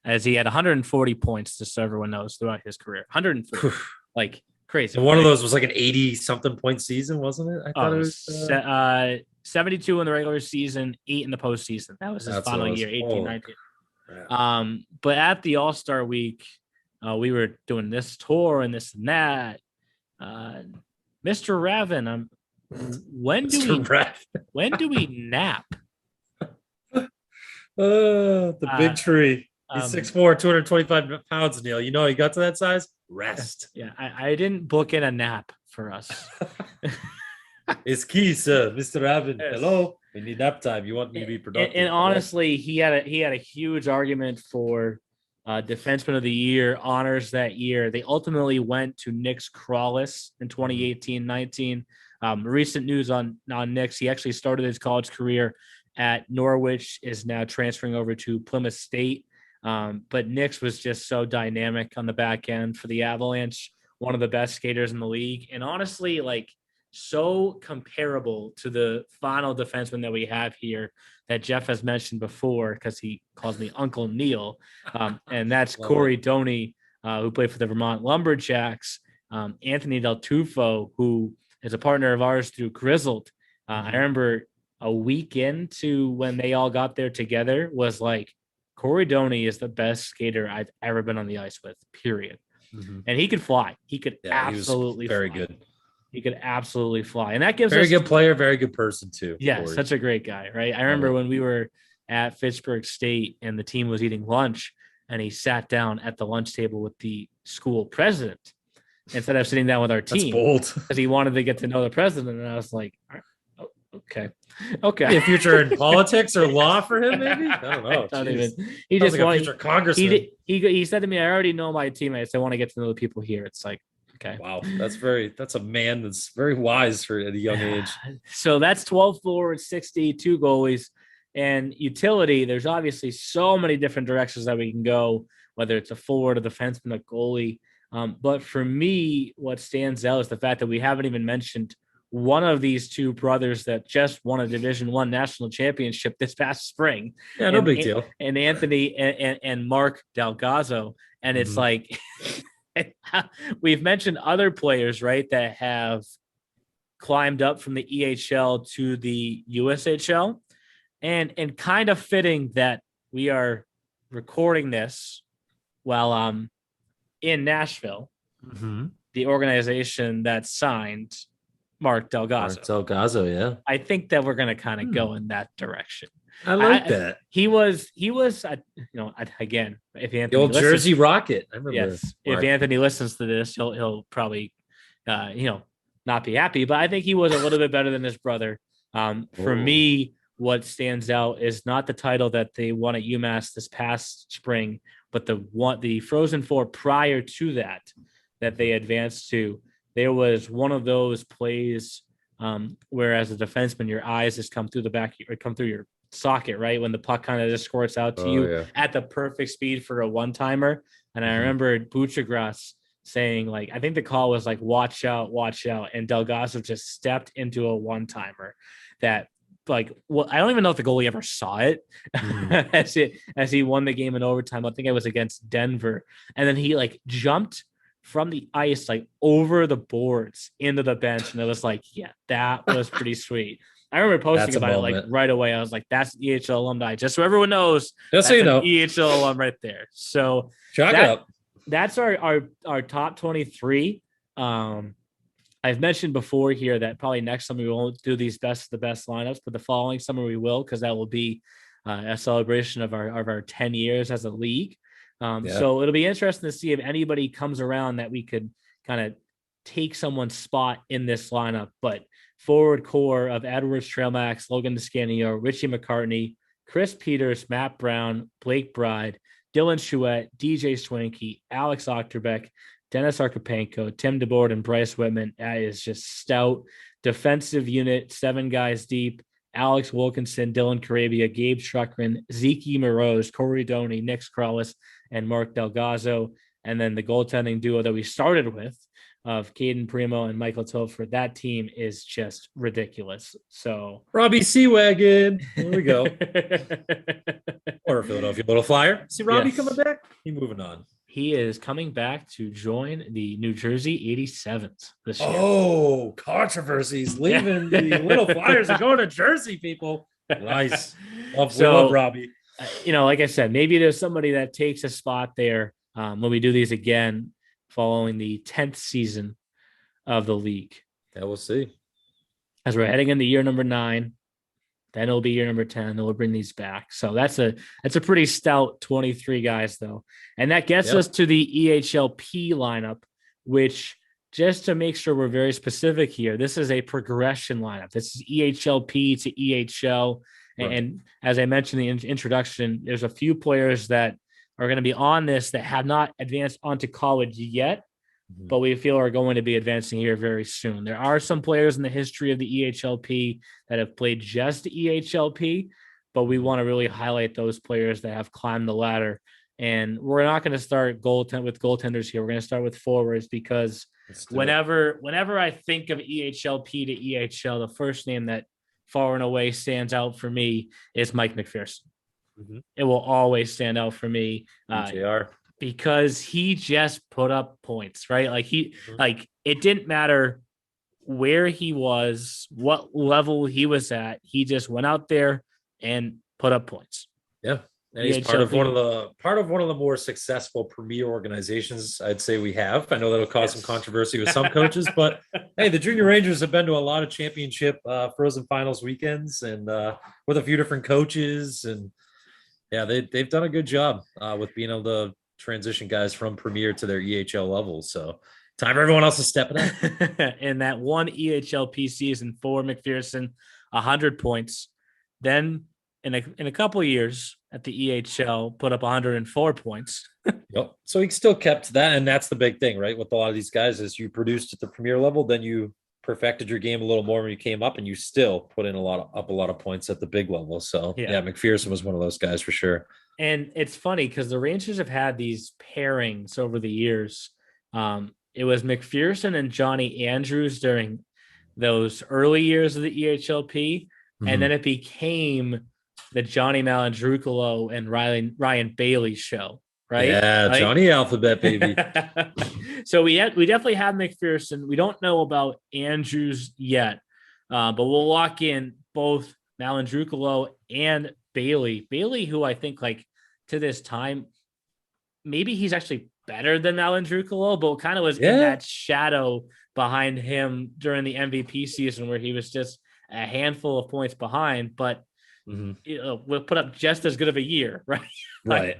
S2: as he had 140 points, just so everyone knows, throughout his career. 140, like crazy.
S3: And one of those was like an 80-something point season, wasn't it? I thought it was
S2: 72 in the regular season, 8 in the postseason. That was his final year, 18-19.
S3: Yeah.
S2: But at the All-Star Week, we were doing this tour and this and that. Mr. Raven, when do we nap?
S3: The big tree. He's 6'4", 225 pounds, Neil. You know he got to that size? Rest.
S2: Yeah, I didn't book in a nap for us.
S3: It's key, sir. Mr. Raven. Yes. Hello. We need nap time. You want me to be productive.
S2: And honestly, he had a huge argument for Defenseman of the Year honors that year. They ultimately went to Nick's Crawlis in 2018-19. Recent news on Nick's. He actually started his college career at Norwich, is now transferring over to Plymouth State. But Nick's was just so dynamic on the back end for the Avalanche, one of the best skaters in the league. And honestly, like so comparable to the final defenseman that we have here that Jeff has mentioned before, because he calls me Uncle Neil. And that's Corey Doney, who played for the Vermont Lumberjacks. Anthony Del Tufo, who is a partner of ours through Grizzled. I remember a week into when they all got there together was like, Corey Doney is the best skater I've ever been on the ice with, period. And he could fly. He could absolutely
S3: very
S2: fly.
S3: Good.
S2: He could absolutely fly. And that gives
S3: very
S2: us
S3: good player, very good person too.
S2: Yeah,
S3: Corey.
S2: Such a great guy, right? I remember when we were at Fitchburg State and the team was eating lunch and he sat down at the lunch table with the school president instead of sitting down with our team.
S3: That's bold.
S2: Because he wanted to get to know the president. And I was like, okay.
S3: A future in politics or law for him, maybe? I don't know.
S2: He just
S3: like a future congressman.
S2: He said to me, I already know my teammates. I want to get to know the people here. It's like, okay.
S3: Wow. That's a man that's very wise for at a young age.
S2: So that's 12 forwards, 62 goalies. And utility, there's obviously so many different directions that we can go, whether it's a forward, a defenseman, a goalie. But for me, what stands out is the fact that we haven't even mentioned one of these two brothers that just won a Division I national championship this past spring.
S3: Yeah, no big deal.
S2: And Anthony and Mark Delgado. And it's like, we've mentioned other players, right, that have climbed up from the EHL to the USHL, and kind of fitting that we are recording this while in Nashville, the organization that signed Mark Delgado.
S3: Yeah.
S2: I think that we're going to kind of go in that direction.
S3: I like that.
S2: He was, again, if Anthony
S3: The old
S2: listens,
S3: Jersey Rocket. I remember.
S2: yes, if Anthony listens to this, he'll probably, not be happy. But I think he was a little bit better than his brother. For me, what stands out is not the title that they won at UMass this past spring, but the Frozen Four prior to that they advanced to. There was one of those plays where, as a defenseman, your eyes just come through the back or come through your socket, right? When the puck kind of just squirts out to you at the perfect speed for a one-timer. And I remember Buchagras saying, like, I think the call was like, watch out. And Delgado just stepped into a one-timer that, like, well, I don't even know if the goalie ever saw it as he won the game in overtime. I think it was against Denver. And then he like jumped from the ice, like over the boards into the bench. And it was like, yeah, that was pretty sweet. I remember posting about it like right away. I was like, that's EHL alumni, just so everyone knows.
S3: Just so you know,
S2: EHL alum right there. So that's our top 23. I've mentioned before here that probably next summer we won't do these best of the best lineups, but the following summer we will, because that will be a celebration of our 10 years as a league. So it'll be interesting to see if anybody comes around that we could kind of take someone's spot in this lineup. But forward core of Edwards, Trailmax, Logan Descanio, Richie McCartney, Chris Peters, Matt Brown, Blake Bride, Dylan Chouette, DJ Swanky, Alex Ochterbeck, Dennis Archipenko, Tim DeBoard, and Bryce Whitman. That is just stout defensive unit, 7 guys deep. Alex Wilkinson, Dylan Karabia, Gabe Shukran, Zeke Moroz, Corey Doney, Nick Scrollis, and Mark Delgado. And then the goaltending duo that we started with of Kaden Primo and Michael Tilford, that team is just ridiculous. So
S3: Robbie Seawagon. Here we go. Or Philadelphia Little Flyer. See Robbie coming back? He's moving on.
S2: He is coming back to join the New Jersey 87s this year.
S3: Oh, controversies leaving the Little Flyers and going to Jersey, people. Nice. Love Robbie.
S2: Like I said, maybe there's somebody that takes a spot there when we do these again following the 10th season of the league.
S3: Yeah, we'll see.
S2: As we're heading into year number 9, then it'll be year number 10, and we'll bring these back. So that's a pretty stout 23 guys, though. And that gets us to the EHLP lineup, which, just to make sure we're very specific here, this is a progression lineup. This is EHLP to EHL. Right. And as I mentioned in the introduction, there's a few players that are going to be on this that have not advanced onto college yet, but we feel are going to be advancing here very soon. There are some players in the history of the EHLP that have played just EHLP, but we want to really highlight those players that have climbed the ladder. And we're not going to start with goaltenders here. We're going to start with forwards, because whenever I think of EHLP to EHL, the first name that far and away stands out for me is Mike McPherson. It will always stand out for me. Because he just put up points, right? Like it didn't matter where he was, what level he was at. He just went out there and put up points.
S3: Yeah. And he's part of one of the more successful premier organizations I'd say we have. I know that'll cause some controversy with some coaches, but hey, the Junior Rangers have been to a lot of championship Frozen Finals weekends and with a few different coaches, and yeah, they've done a good job with being able to transition guys from premier to their EHL level. So time for everyone else to step it up.
S2: In that one EHLP season for McPherson, 100 points. Then in a couple of years at the EHL, put up 104 points.
S3: Yep. So he still kept that, and that's the big thing, right? With a lot of these guys, is you produced at the premier level, then you perfected your game a little more when you came up, and you still put in a lot of points at the big level. So yeah, McPherson was one of those guys for sure.
S2: And it's funny because the Rangers have had these pairings over the years. It was McPherson and Johnny Andrews during those early years of the EHLP. And then it became the Johnny Malandrucolo and Ryan Bailey show right?
S3: Yeah,
S2: like,
S3: Johnny Alphabet, baby.
S2: So we definitely have McPherson. We don't know about Andrews yet, but we'll lock in both Malandrukalo and Bailey. Bailey, who I think like to this time, maybe he's actually better than Malandrukalo, but kind of was in that shadow behind him during the MVP season where he was just a handful of points behind, but we'll put up just as good of a year, right?
S3: Right.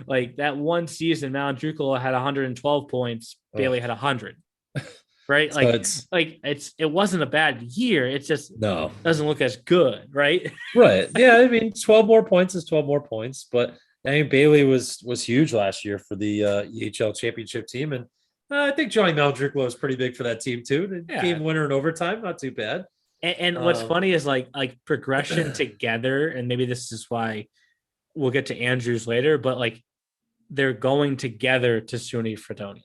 S2: like that one season, Malandrukalo had 112 points, Bailey had 100. Right?
S3: So
S2: it wasn't a bad year. It just
S3: no
S2: doesn't look as good, right?
S3: Right. Yeah, I mean, 12 more points is 12 more points, but I mean Bailey was huge last year for the EHL championship team, and I think Johnny Malandrukalo is pretty big for that team too. The game winner in overtime, not too bad.
S2: And what's funny is like progression together, and maybe this is why we'll get to Andrews later, but like they're going together to SUNY Fredonia,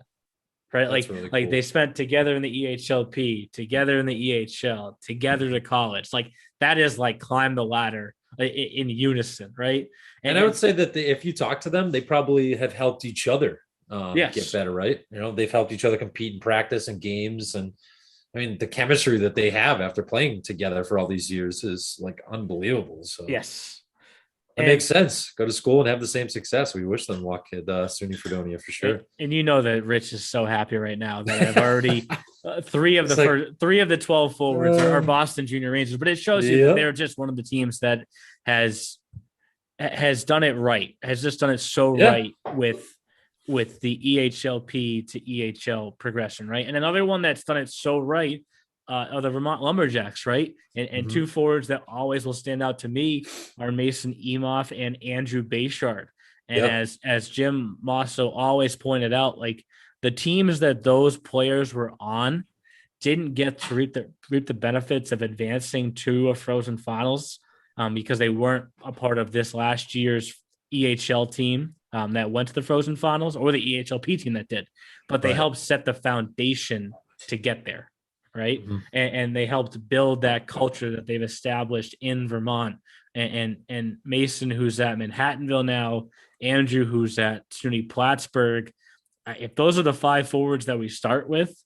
S2: right?
S3: That's really cool.
S2: Like they spent together in the EHLP, together in the EHL, together to college. Like that is like climb the ladder in unison, right?
S3: And I would say that if you talk to them, they probably have helped each other get better, right? You know, they've helped each other compete in practice and games, and I mean, the chemistry that they have after playing together for all these years is like unbelievable. So
S2: yes,
S3: it makes sense. Go to school and have the same success. We wish them luck at SUNY Fredonia for sure.
S2: And you know that Rich is so happy right now that I've already three of the 12 forwards are Boston Junior Rangers, but it shows you that they're just one of the teams that has done it right, has just done it so right with the EHLP to EHL progression, right? And another one that's done it so right are the Vermont Lumberjacks, right? And two forwards that always will stand out to me are Mason Emoff and Andrew Bayshard. And as Jim Mosso always pointed out, like the teams that those players were on didn't get to reap the benefits of advancing to a Frozen Finals because they weren't a part of this last year's EHL team that went to the Frozen Finals, or the EHLP team that did, but they helped set the foundation to get there, right? And they helped build that culture that they've established in Vermont. And Mason, who's at Manhattanville now, Andrew, who's at SUNY Plattsburgh. If those are the five forwards that we start with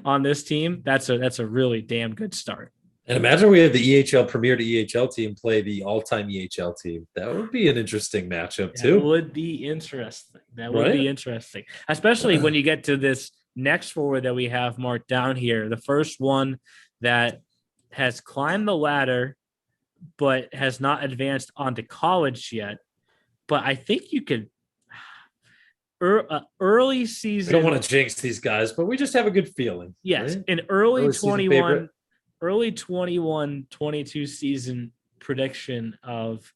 S2: on this team, that's a really damn good start.
S3: And imagine we had the EHL Premier to EHL team play the all-time EHL team. That would be an interesting matchup too.
S2: That would be interesting. Be interesting, especially when you get to this next forward that we have marked down here. The first one that has climbed the ladder, but has not advanced onto college yet. But I think you could early season.
S3: I don't want to jinx these guys, but we just have a good feeling.
S2: Yes,
S3: right?
S2: In early 21-22 season prediction of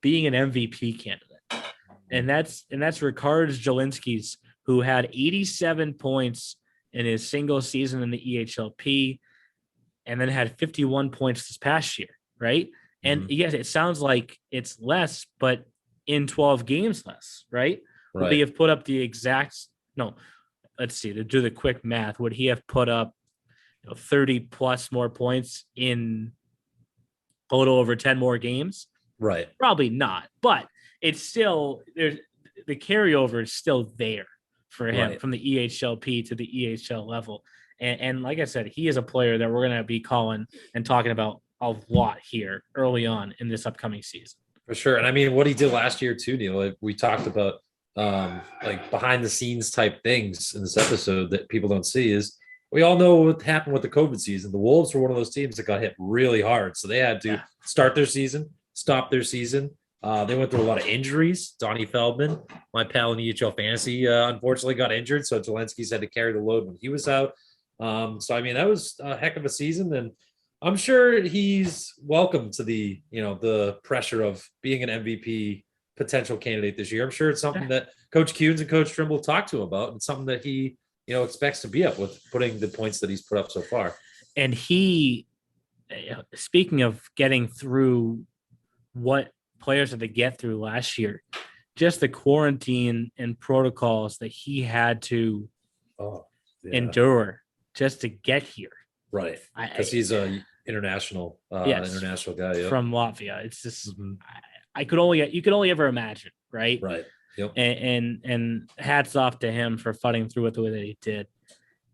S2: being an MVP candidate. And that's Ricard Jelinski's, who had 87 points in his single season in the EHLP and then had 51 points this past year, right? And yes, it sounds like it's less, but in 12 games less, right? Would he have put up the exact let's see, to do the quick math, would he have put up 30 plus more points in a little over 10 more games?
S3: Right.
S2: Probably not, but it's still the carryover is still there for him from the EHLP to the EHL level. And like I said, he is a player that we're going to be calling and talking about a lot here early on in this upcoming season.
S3: For sure. And I mean, what he did last year too, Neil, we talked about like behind the scenes type things in this episode that people don't see is we all know what happened with the COVID season. The Wolves were one of those teams that got hit really hard. So they had to start their season, stop their season. They went through a lot of injuries. Donnie Feldman, my pal in EHL Fantasy, unfortunately got injured. So Jelinski's had to carry the load when he was out. So, I mean, that was a heck of a season. And I'm sure he's welcome to the, the pressure of being an MVP potential candidate this year. I'm sure it's something that Coach Kuhns and Coach Trimble talked to him about, and something that he expects to be up with, putting the points that he's put up so far.
S2: And he, speaking of getting through what players had to get through last year, just the quarantine and protocols that he had to endure just to get here.
S3: Right. Because he's a international guy
S2: from Latvia. It's just, you could only ever imagine. Right.
S3: Right. Yep.
S2: And hats off to him for fighting through it the way that he did.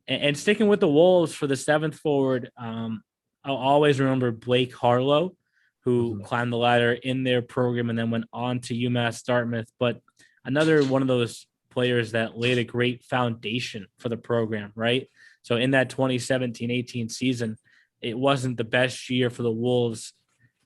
S2: And sticking with the Wolves for the 7th forward, I'll always remember Blake Harlow, who climbed the ladder in their program and then went on to UMass Dartmouth. But another one of those players that laid a great foundation for the program, right? So in that 2017-18 season, it wasn't the best year for the Wolves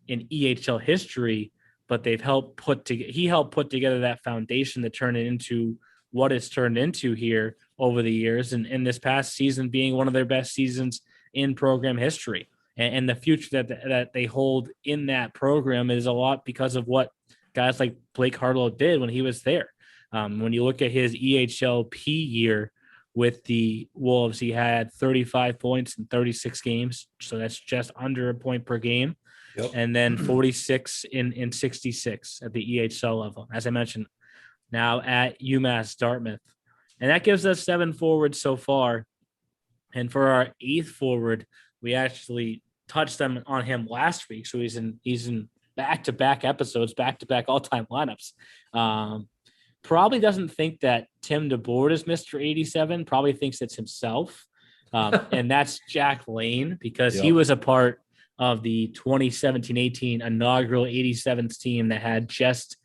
S2: in EHL history, but he helped put together that foundation to turn it into what it's turned into here over the years, and in this past season being one of their best seasons in program history. And the future that they hold in that program is a lot because of what guys like Blake Harlow did when he was there. When you look at his EHLP year with the Wolves, he had 35 points in 36 games. So that's just under a point per game.
S3: Yep.
S2: And then 46 in 66 at the EHL level, as I mentioned, now at UMass Dartmouth. And that gives us 7 forwards so far. And for our 8th forward, we actually touched on him last week. So he's in back-to-back episodes, back-to-back all-time lineups. Probably doesn't think that Tim DeBoer is Mr. 87, probably thinks it's himself. And that's Jack Lane, because he was a part of the 2017-18 inaugural 87s team that had just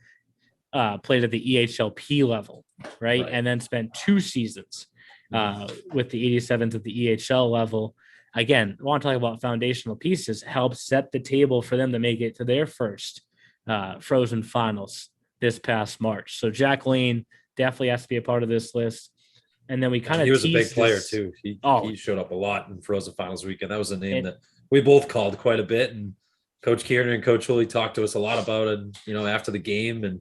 S2: played at the EHLP level, right? And then spent 2 seasons with the 87s at the EHL level. Again, I want to talk about foundational pieces, help set the table for them to make it to their first Frozen Finals this past March. So Jack Lane definitely has to be a part of this list. And then we kind of
S3: he was a big player too. He showed up a lot in Frozen Finals weekend. That was a name that we both called quite a bit, and Coach Kieran and Coach Hooley talked to us a lot about it, after the game, and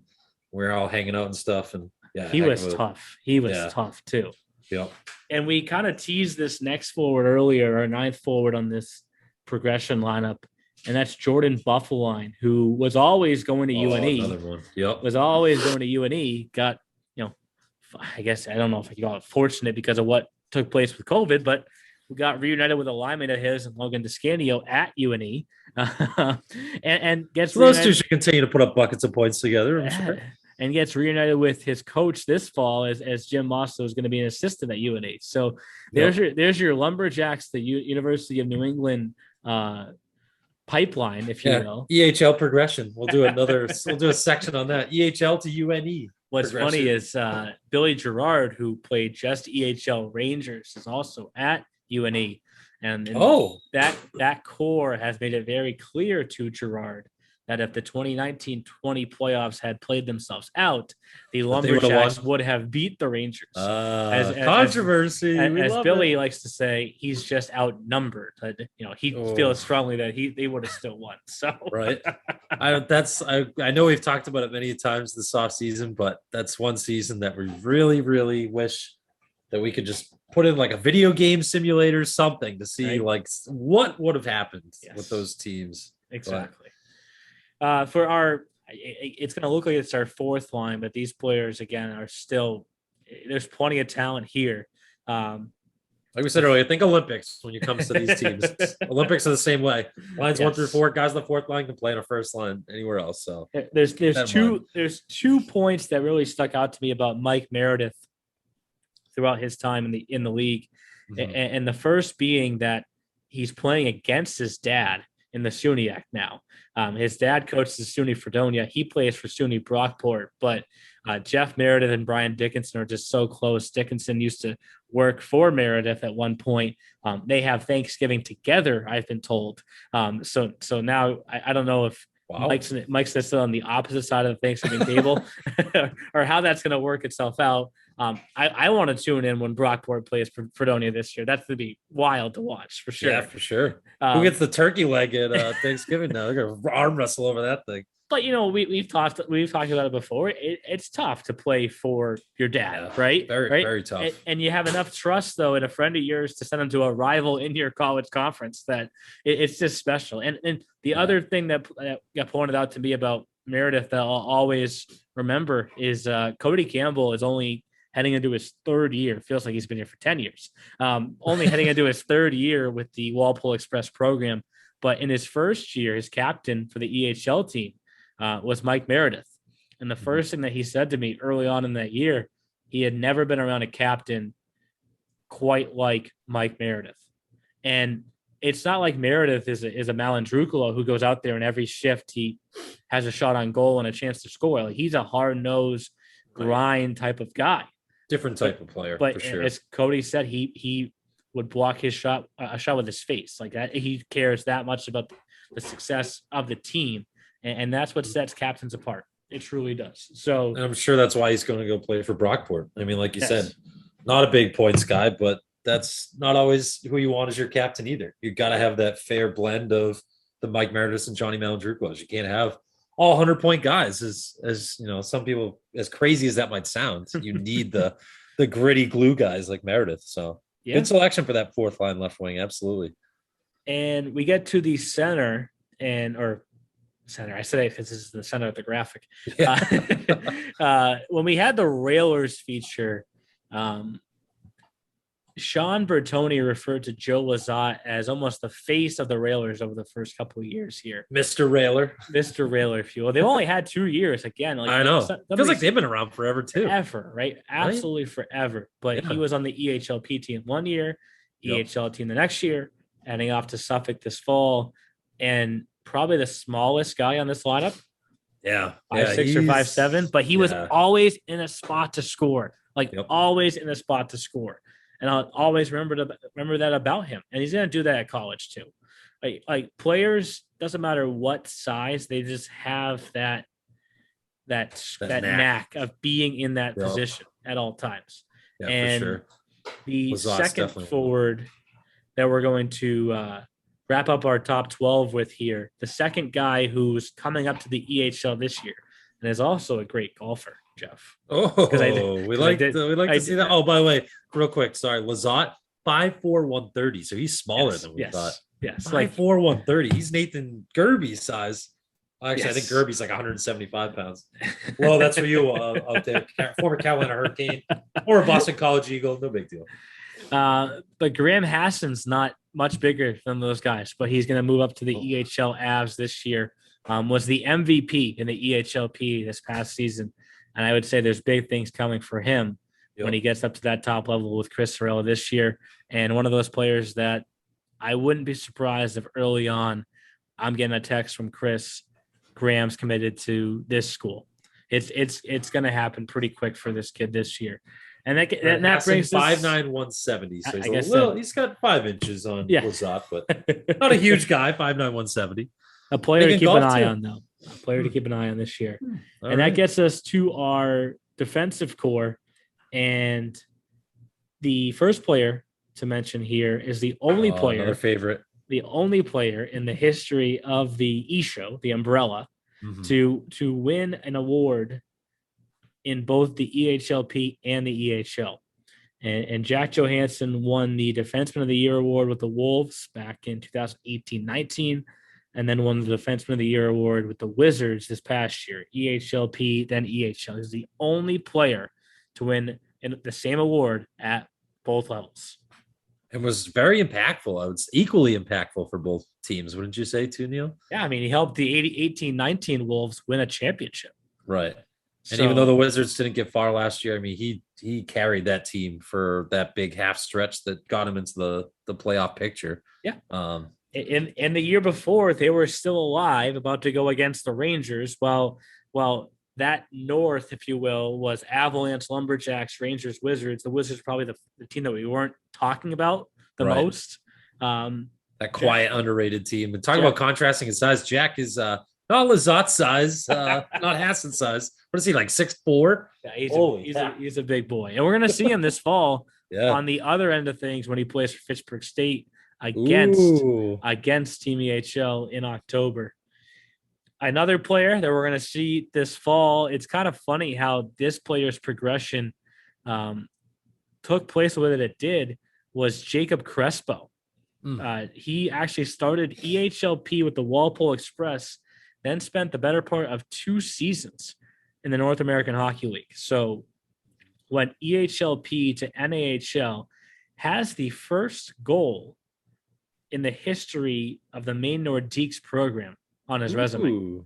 S3: we were all hanging out and stuff. And
S2: he was tough. He was tough too.
S3: Yep.
S2: And we kind of teased this next forward earlier, our 9th forward on this progression lineup, and that's Jordan Buffaloine, who was always going to UNE.
S3: Another one. Yep.
S2: Was always going to UNE. Got, I guess I don't know if I can call it fortunate because of what took place with COVID, but we got reunited with a lineman of his and Logan Descanio at UNE, and gets
S3: those two should continue to put up buckets of points together, I'm sure.
S2: And gets reunited with his coach this fall as Jim Mosso is going to be an assistant at UNE. So there's your Lumberjacks, the University of New England pipeline, if you will.
S3: EHL progression. We'll do a section on that. EHL to UNE.
S2: What's funny is Billy Gerard, who played just EHL Rangers, is also at UNE. And that core has made it very clear to Gerard that if the 2019-20 playoffs had played themselves out, the Lumberjacks would have beat the Rangers.
S3: Controversy.
S2: As Billy likes to say, he's just outnumbered. He feels strongly that they would have still won. So
S3: right. I know we've talked about it many times this off season, but that's one season that we really, really wish that we could just put in like a video game simulator, something to see like what would have happened with those teams.
S2: Exactly. For our, it's going to look like it's our 4th line, but these players again are still. There's plenty of talent here.
S3: Like we said earlier, think Olympics when it comes to these teams. Olympics are the same way. Lines 1 through 4, guys on the 4th line can play on a first line anywhere else. So
S2: there's 2 points that really stuck out to me about Mike Meredith throughout his time in the league, and the first being that he's playing against his dad in the SUNYAC now. His dad coaches the SUNY Fredonia. He plays for SUNY Brockport, but Jeff Meredith and Brian Dickinson are just so close. Dickinson used to work for Meredith at one point. They have Thanksgiving together, I've been told. So now I don't know if Mike's still on the opposite side of the Thanksgiving table or how that's going to work itself out. I want to tune in when Brockport plays for Fredonia this year. That's going to be wild to watch for sure.
S3: Yeah, for sure. Who gets the turkey leg at Thanksgiving now? They're going to arm wrestle over that thing.
S2: But we've talked about it before. It's tough to play for your dad, right?
S3: Very tough.
S2: And you have enough trust though in a friend of yours to send him to a rival in your college conference that it's just special. And the other thing that got pointed out to me about Meredith that I'll always remember is Cody Campbell is only heading into his 3rd year. It feels like he's been here for 10 years. Only heading into his 3rd year with the Walpole Express program. But in his first year, his captain for the EHL team was Mike Meredith. And the first thing that he said to me early on in that year, he had never been around a captain quite like Mike Meredith. And it's not like Meredith is a Malandrucolo who goes out there and every shift he has a shot on goal and a chance to score. Like, he's a hard-nosed grind type of guy.
S3: Different type of player,
S2: but
S3: for sure.
S2: As Cody said, he would block a shot with his face. Like that, he cares that much about the success of the team, and that's what sets captains apart. It truly does. So,
S3: and I'm sure that's why he's going to go play for Brockport. I mean, like you
S2: yes.
S3: said, not a big points guy, but that's not always who you want as your captain either. You got to have that fair blend of the Mike Meredith and Johnny Malandruclos. You can't have all 100-point guys, as you know, some people, as crazy as that might sound. You need the gritty glue guys like Meredith. So good selection for that fourth line left wing. Absolutely.
S2: And we get to the center center. I said this is the center of the graphic. Yeah. When we had the Railers feature, Sean Bertoni referred to Joe Lizotte as almost the face of the Railers over the first couple of years here.
S3: Mr. Railer
S2: fuel. They've only had 2 years again. Like,
S3: I know. Feels like they've been around forever too.
S2: Forever, right? Absolutely forever. But he was on the EHLP team 1 year, EHL team the next year, heading off to Suffolk this fall, and probably the smallest guy on this lineup. 5'6" or 5'7", but he was always in a spot to score. Always in a spot to score. And I'll always remember that about him. And he's going to do that at college too. Like players, doesn't matter what size, they just have that knack of being in that position at all times. Yeah, and for sure. The second forward that we're going to wrap up our top 12 with here, the second guy who's coming up to the EHL this year and is also a great golfer. Jeff.
S3: We like to see that. Oh, by the way, real quick, sorry, Lizotte, 5'4", 130. So he's smaller than we thought.
S2: Yes,
S3: 5'4", 130. He's Nathan Gerby's size. Actually, I think Gerby's like 175 pounds. Well, that's for you, out there, former Carolina Hurricane or a Boston College Eagle. No big deal.
S2: But Graham Hassan's not much bigger than those guys, but he's going to move up to the EHL Avs this year. Was the MVP in the EHLP this past season. And I would say there's big things coming for him when he gets up to that top level with Chris Sorella this year. And one of those players that I wouldn't be surprised if early on I'm getting a text from Chris, Graham's committed to this school. It's going to happen pretty quick for this kid this year. And that brings
S3: 5'9", 170. So he's got 5 inches on Lizotte, but not a huge guy, 5'9", 170.
S2: A player to keep an eye on, though. A player to keep an eye on this year. That gets us to our defensive core. And the first player to mention here is the only player.
S3: Another favorite.
S2: The only player in the history of the EShow, the umbrella, to win an award in both the EHLP and the EHL. And Jack Johansson won the Defenseman of the Year award with the Wolves back in 2018-19. And then won the Defenseman of the Year award with the Wizards this past year, EHLP, then EHL. He's the only player to win the same award at both levels.
S3: And was very impactful. I would say equally impactful for both teams. Wouldn't you say too, Neil?
S2: Yeah, I mean, he helped the 18-19 Wolves win a championship.
S3: Right. And even though the Wizards didn't get far last year, I mean, he carried that team for that big half stretch that got him into the playoff picture.
S2: Yeah. In the year before, they were still alive, about to go against the Rangers. Well, that North, if you will, was Avalanche, Lumberjacks, Rangers, Wizards. The Wizards probably the team that we weren't talking about the most.
S3: That quiet, underrated team. And talking about contrasting in size, Jack is not Lizotte's size, not Hassan's size. What is he, like 6'4"?
S2: Yeah, he's a big boy. And we're going to see him this fall on the other end of things when he plays for Fitchburg State against Team EHL in October. Another player that we're going to see this fall, it's kind of funny how this player's progression took place the way that it did, was Jacob Crespo. He actually started EHLP with the Walpole Express, then spent the better part of 2 seasons in the North American Hockey League. So went EHLP to NAHL, has the first goal in the history of the Maine Nordiques program on his resume.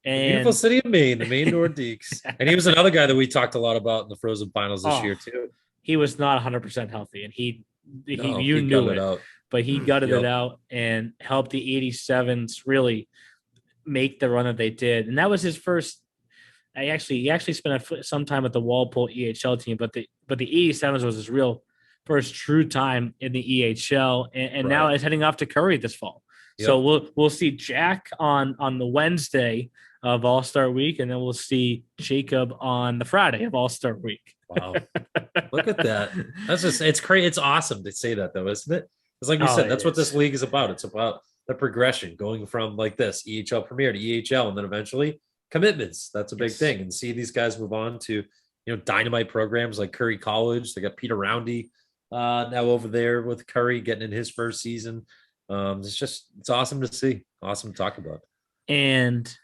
S2: And
S3: beautiful city of Maine, the Maine Nordiques. And he was another guy that we talked a lot about in the Frozen Finals this year too.
S2: He was not 100% healthy, and he
S3: He
S2: knew
S3: gutted
S2: it
S3: out.
S2: but he gutted it out and helped the 87s really make the run that they did. And that was his first. He actually spent some time at the Walpole EHL team, but the 87s was his real first true time in the EHL, and now is heading off to Curry this fall. Yep. So we'll see Jack on the Wednesday of All-Star Week, and then we'll see Jacob on the Friday of All-Star Week.
S3: Wow. Look at that. It's crazy. It's awesome to say that though, isn't it? It's like we said, that's what this league is about. It's about the progression going from like this EHL Premier to EHL, and then eventually commitments. That's a big thing. And see these guys move on to, dynamite programs like Curry College. They got Peter Roundy now over there with Curry getting in his first season. It's awesome to see. Awesome to talk about.
S2: And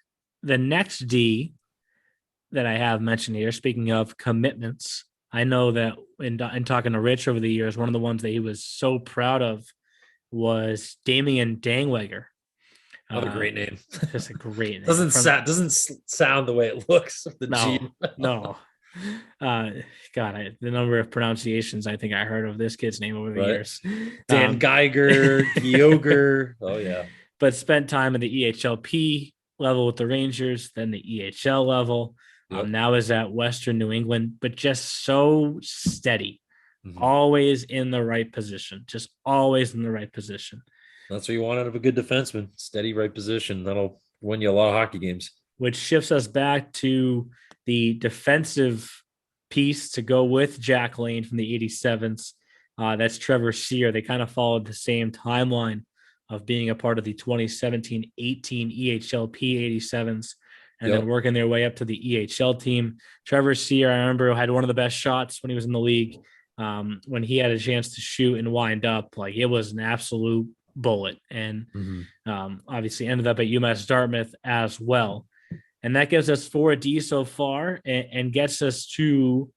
S2: the next D that I have mentioned here, speaking of commitments, I know that in talking to Rich over the years, one of the ones that he was so proud of was Damian Dangweger.
S3: Another great name.
S2: That's a great name.
S3: Doesn't sound the way it looks.
S2: No. The number of pronunciations I think I heard of this kid's name over the years.
S3: Dan Geiger, Gioger. Oh yeah.
S2: But spent time in the EHLP level with the Rangers, then the EHL level. Yep. Now is at Western New England, but just so steady, always in the right position, just always in the right position.
S3: That's what you want out of a good defenseman. Steady right position. That'll win you a lot of hockey games.
S2: Which shifts us back to the defensive piece to go with Jack Lane from the 87s. That's Trevor Sear. They kind of followed the same timeline of being a part of the 2017-18 EHLP 87s and then working their way up to the EHL team. Trevor Sear, I remember, had one of the best shots when he was in the league. When he had a chance to shoot and wind up, like it was an absolute bullet, and obviously ended up at UMass Dartmouth as well. And that gives us 4D so far, and gets us to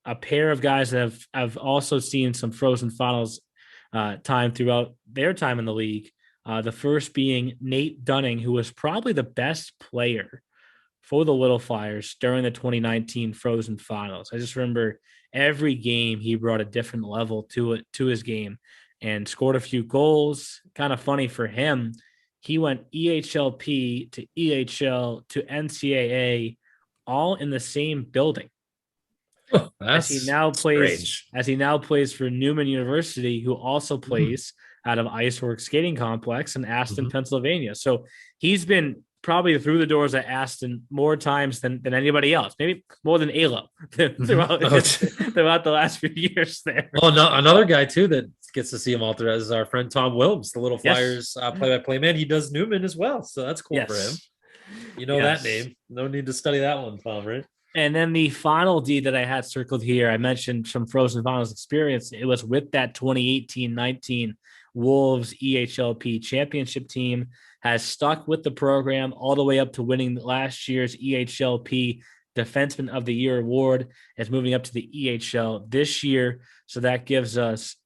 S2: a pair of guys that have also seen some Frozen Finals time throughout their time in the league. The first being Nate Dunning, who was probably the best player for the Little Flyers during the 2019 Frozen Finals. I just remember every game he brought a different level to his game and scored a few goals. Kind of funny for him. He went EHLP to EHL to NCAA all in the same building.
S3: Oh,
S2: as he now plays for Newman University, who also plays out of Iceworks Skating Complex in Aston, Pennsylvania. So he's been probably through the doors at Aston more times than anybody else, maybe more than ALO throughout the last few years there.
S3: Well, another guy too that gets to see him all through is our friend Tom Wilms, the Little Flyers play-by-play man. He does Newman as well, so that's cool for him. That name. No need to study that one, Tom, right?
S2: And then the final D that I had circled here, I mentioned some Frozen Finals experience. It was with that 2018-19 Wolves EHLP championship team, has stuck with the program all the way up to winning last year's EHLP Defenseman of the Year award, is moving up to the EHL this year. So that gives us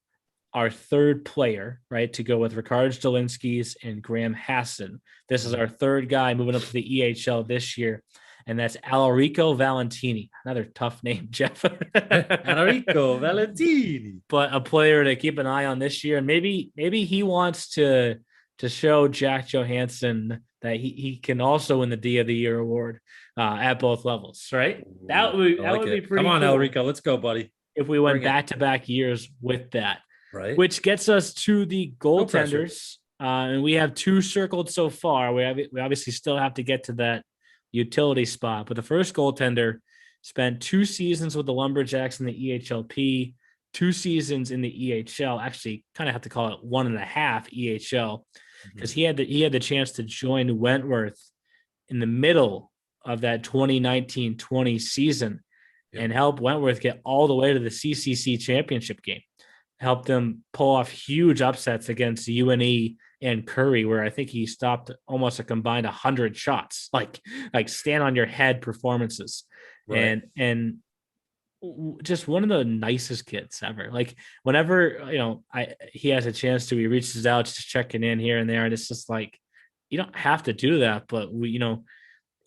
S2: our third player, right, to go with Ricard Stolinskis and Graham Hassan. This is our third guy moving up to the EHL this year. And that's Alarico Valentini. Another tough name, Jeff.
S3: Alarico Valentini.
S2: But a player to keep an eye on this year. And maybe he wants to show Jack Johansson that he can also win the D of the Year award at both levels, right? That would be pretty
S3: Come on,
S2: cool.
S3: Alarico, let's go, buddy.
S2: If we went back-to-back years with that.
S3: Right.
S2: Which gets us to the goaltenders. And we have two circled so far. We obviously still have to get to that utility spot, but the first goaltender spent 2 seasons with the Lumberjacks in the EHLP, 2 seasons in the EHL. Actually, kind of have to call it 1.5 EHL, because he had the chance to join Wentworth in the middle of that 2019-20 season and help Wentworth get all the way to the CCC championship game. Helped them pull off huge upsets against UNE and Curry, where I think he stopped almost a combined 100 shots, like stand on your head performances. Right. And just one of the nicest kids ever. Like whenever, he has a chance to, he reaches out, just checking in here and there. And it's just like, you don't have to do that, but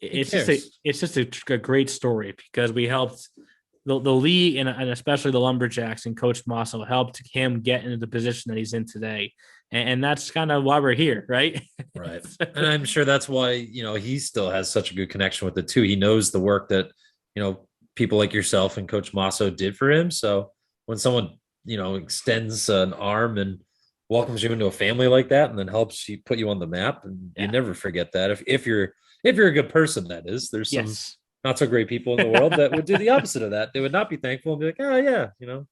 S2: it's just a great story because we helped the league and especially the Lumberjacks and Coach Mosso helped him get into the position that he's in today. And that's kind of why we're here, right?
S3: Right. And I'm sure that's why, he still has such a good connection with it too. He knows the work that, people like yourself and Coach Mosso did for him. So when someone, extends an arm and welcomes you into a family like that and then helps you put you on the map, and you never forget that. If you're a good person, that is. There's some not so great people in the world that would do the opposite of that. They would not be thankful and be like, oh yeah,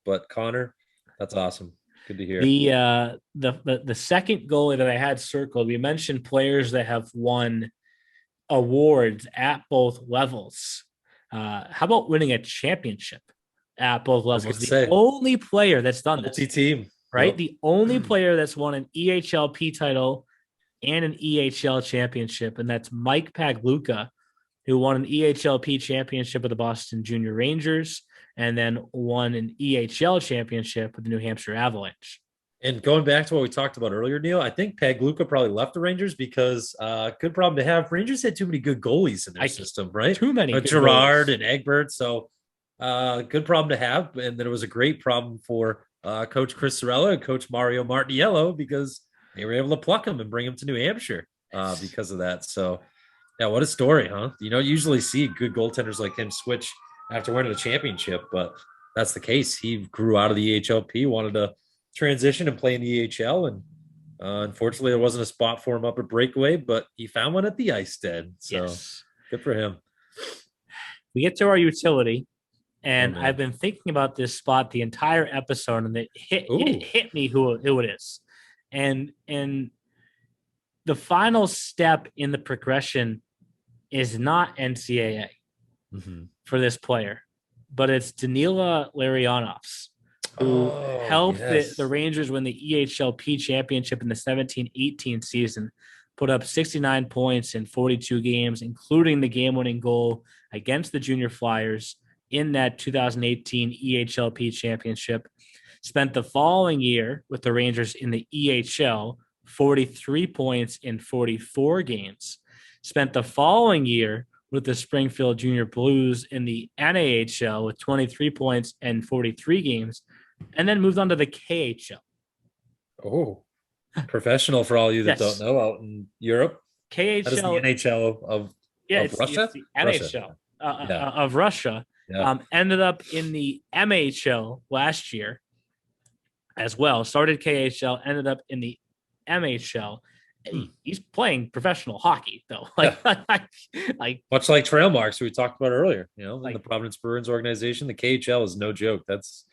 S3: but Connor, that's awesome. Good to hear.
S2: The second goalie that I had circled, we mentioned players that have won awards at both levels. How about winning a championship at both levels? The only player that's done this.
S3: Multi-team.
S2: Right?
S3: Yep.
S2: The only player that's won an EHLP title and an EHL championship, and that's Mike Pagluka, who won an EHLP championship with the Boston Junior Rangers and then won an EHL championship with the New Hampshire Avalanche.
S3: And going back to what we talked about earlier, Neil, I think Pagluka probably left the Rangers because good problem to have. Rangers had too many good goalies in their system, right?
S2: Too many.
S3: Gerard goalies. And Egbert. So good problem to have. And then it was a great problem for Coach Chris Sorella and Coach Mario Martiniello because they were able to pluck him and bring him to New Hampshire because of that. So, yeah, what a story, huh? You don't usually see good goaltenders like him switch after winning a championship, but that's the case. He grew out of the EHLP, wanted to transition and play in the EHL, and unfortunately there wasn't a spot for him up at Breakaway, but he found one at the Ice Den. So good for him.
S2: We get to our utility, and I've been thinking about this spot the entire episode, and it hit me who it is. And the final step in the progression is not NCAA for this player, but it's Danila Larianops, who helped the Rangers win the EHLP championship in the 17-18 season, put up 69 points in 42 games, including the game-winning goal against the Junior Flyers in that 2018 EHLP championship. Spent the following year with the Rangers in the EHL, 43 points in 44 games. Spent the following year with the Springfield Junior Blues in the NAHL with 23 points and 43 games, and then moved on to the KHL.
S3: Oh, professional for all you that don't know out in Europe.
S2: KHL.
S3: That is the NHL of Russia?
S2: It's the NHL of Russia.
S3: Yeah.
S2: Ended up in the MHL last year as well. Started KHL, ended up in the MHL. He's playing professional hockey though, like
S3: much like Trail Marks we talked about earlier. In the Providence Bruins organization, the KHL is no joke. That's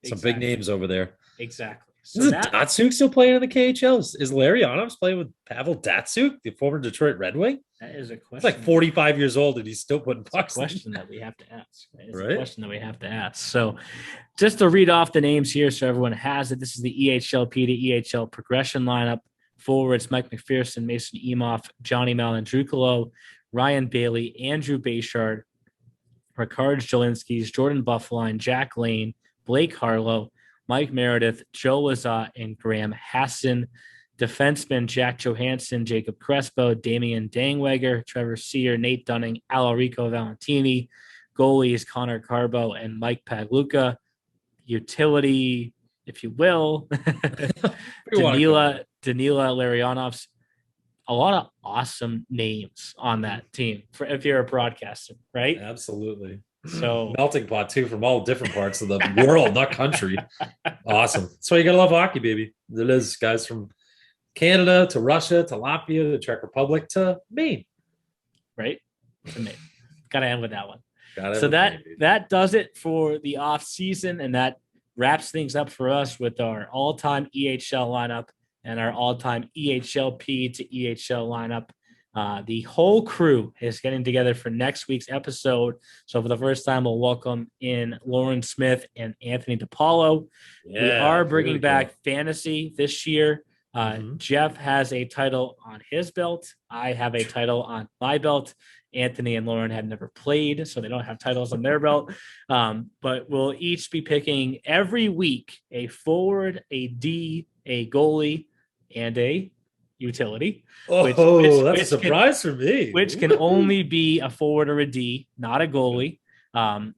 S3: some big names over there.
S2: Exactly.
S3: So is Datsuk still playing in the KHL? Is Larianops playing with Pavel Datsuk, the former Detroit Red Wing?
S2: That is a question.
S3: He's like 45 years old and he's still putting pucks.
S2: It's a question that we have to ask. Right? It's a question that we have to ask. So just to read off the names here so everyone has it, this is the EHLP to EHL progression lineup. Forwards, Mike McPherson, Mason Emoff, Johnny Malandrucolo, Ryan Bailey, Andrew Bayshard, Ricard Jelinskis, Jordan Buffline, Jack Lane, Blake Harlow, Mike Meredith, Joe Lazat, and Graham Hassan. Defensemen, Jack Johansson, Jacob Crespo, Damian Dangweger, Trevor Sear, Nate Dunning, Alarico Valentini. Goalies, Connor Carbo and Mike Pagluka. Utility, if you will, Danila Larianops. A lot of awesome names on that team for if you're a broadcaster, right?
S3: Absolutely.
S2: So
S3: melting pot too from all different parts of the world, not country. Awesome. That's why you gotta love hockey, baby. It is guys from Canada to Russia to Latvia to Czech Republic to Maine.
S2: Right? To Maine. Gotta end with that one. So that does it for the off season, and that wraps things up for us with our all-time EHL lineup and our all-time EHLP to EHL lineup. The whole crew is getting together for next week's episode. So for the first time, we'll welcome in Lauren Smith and Anthony Depaulo. We are bringing back fantasy this year. Jeff has a title on his belt. I have a title on my belt. Anthony and Lauren have never played, so they don't have titles on their belt. But we'll each be picking every week a forward, a D, a goalie, and a utility.
S3: That's a surprise for me.
S2: Which can only be a forward or a D, not a goalie. And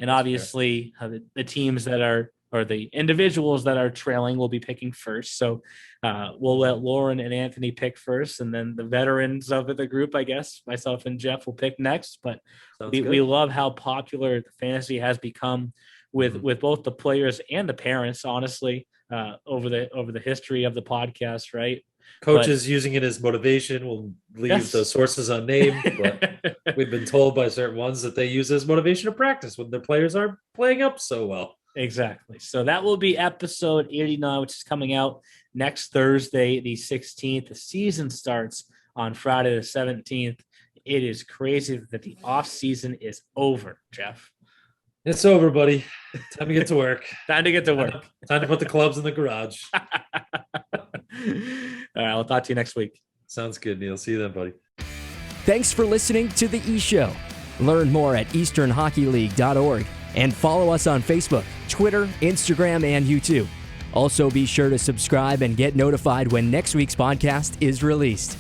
S2: obviously the teams that are, or the individuals that are trailing will be picking first. So we'll let Lauren and Anthony pick first, and then the veterans of the group, I guess, myself and Jeff will pick next. But we love how popular the fantasy has become with both the players and the parents, honestly, over the history of the podcast, right?
S3: Coaches using it as motivation. We'll leave the sources unnamed, but we've been told by certain ones that they use it as motivation to practice when their players aren't playing up so well.
S2: Exactly. So that will be episode 89, which is coming out next Thursday, the 16th. The season starts on Friday, the 17th. It is crazy that the off season is over, Jeff.
S3: It's over, buddy. Time to get to work.
S2: Time
S3: to put the clubs in the garage.
S2: All right, I'll talk to you next week.
S3: Sounds good, Neil. See you then, buddy.
S1: Thanks for listening to the EShow. Learn more at easternhockeyleague.org and follow us on Facebook, Twitter, Instagram, and YouTube. Also, be sure to subscribe and get notified when next week's podcast is released.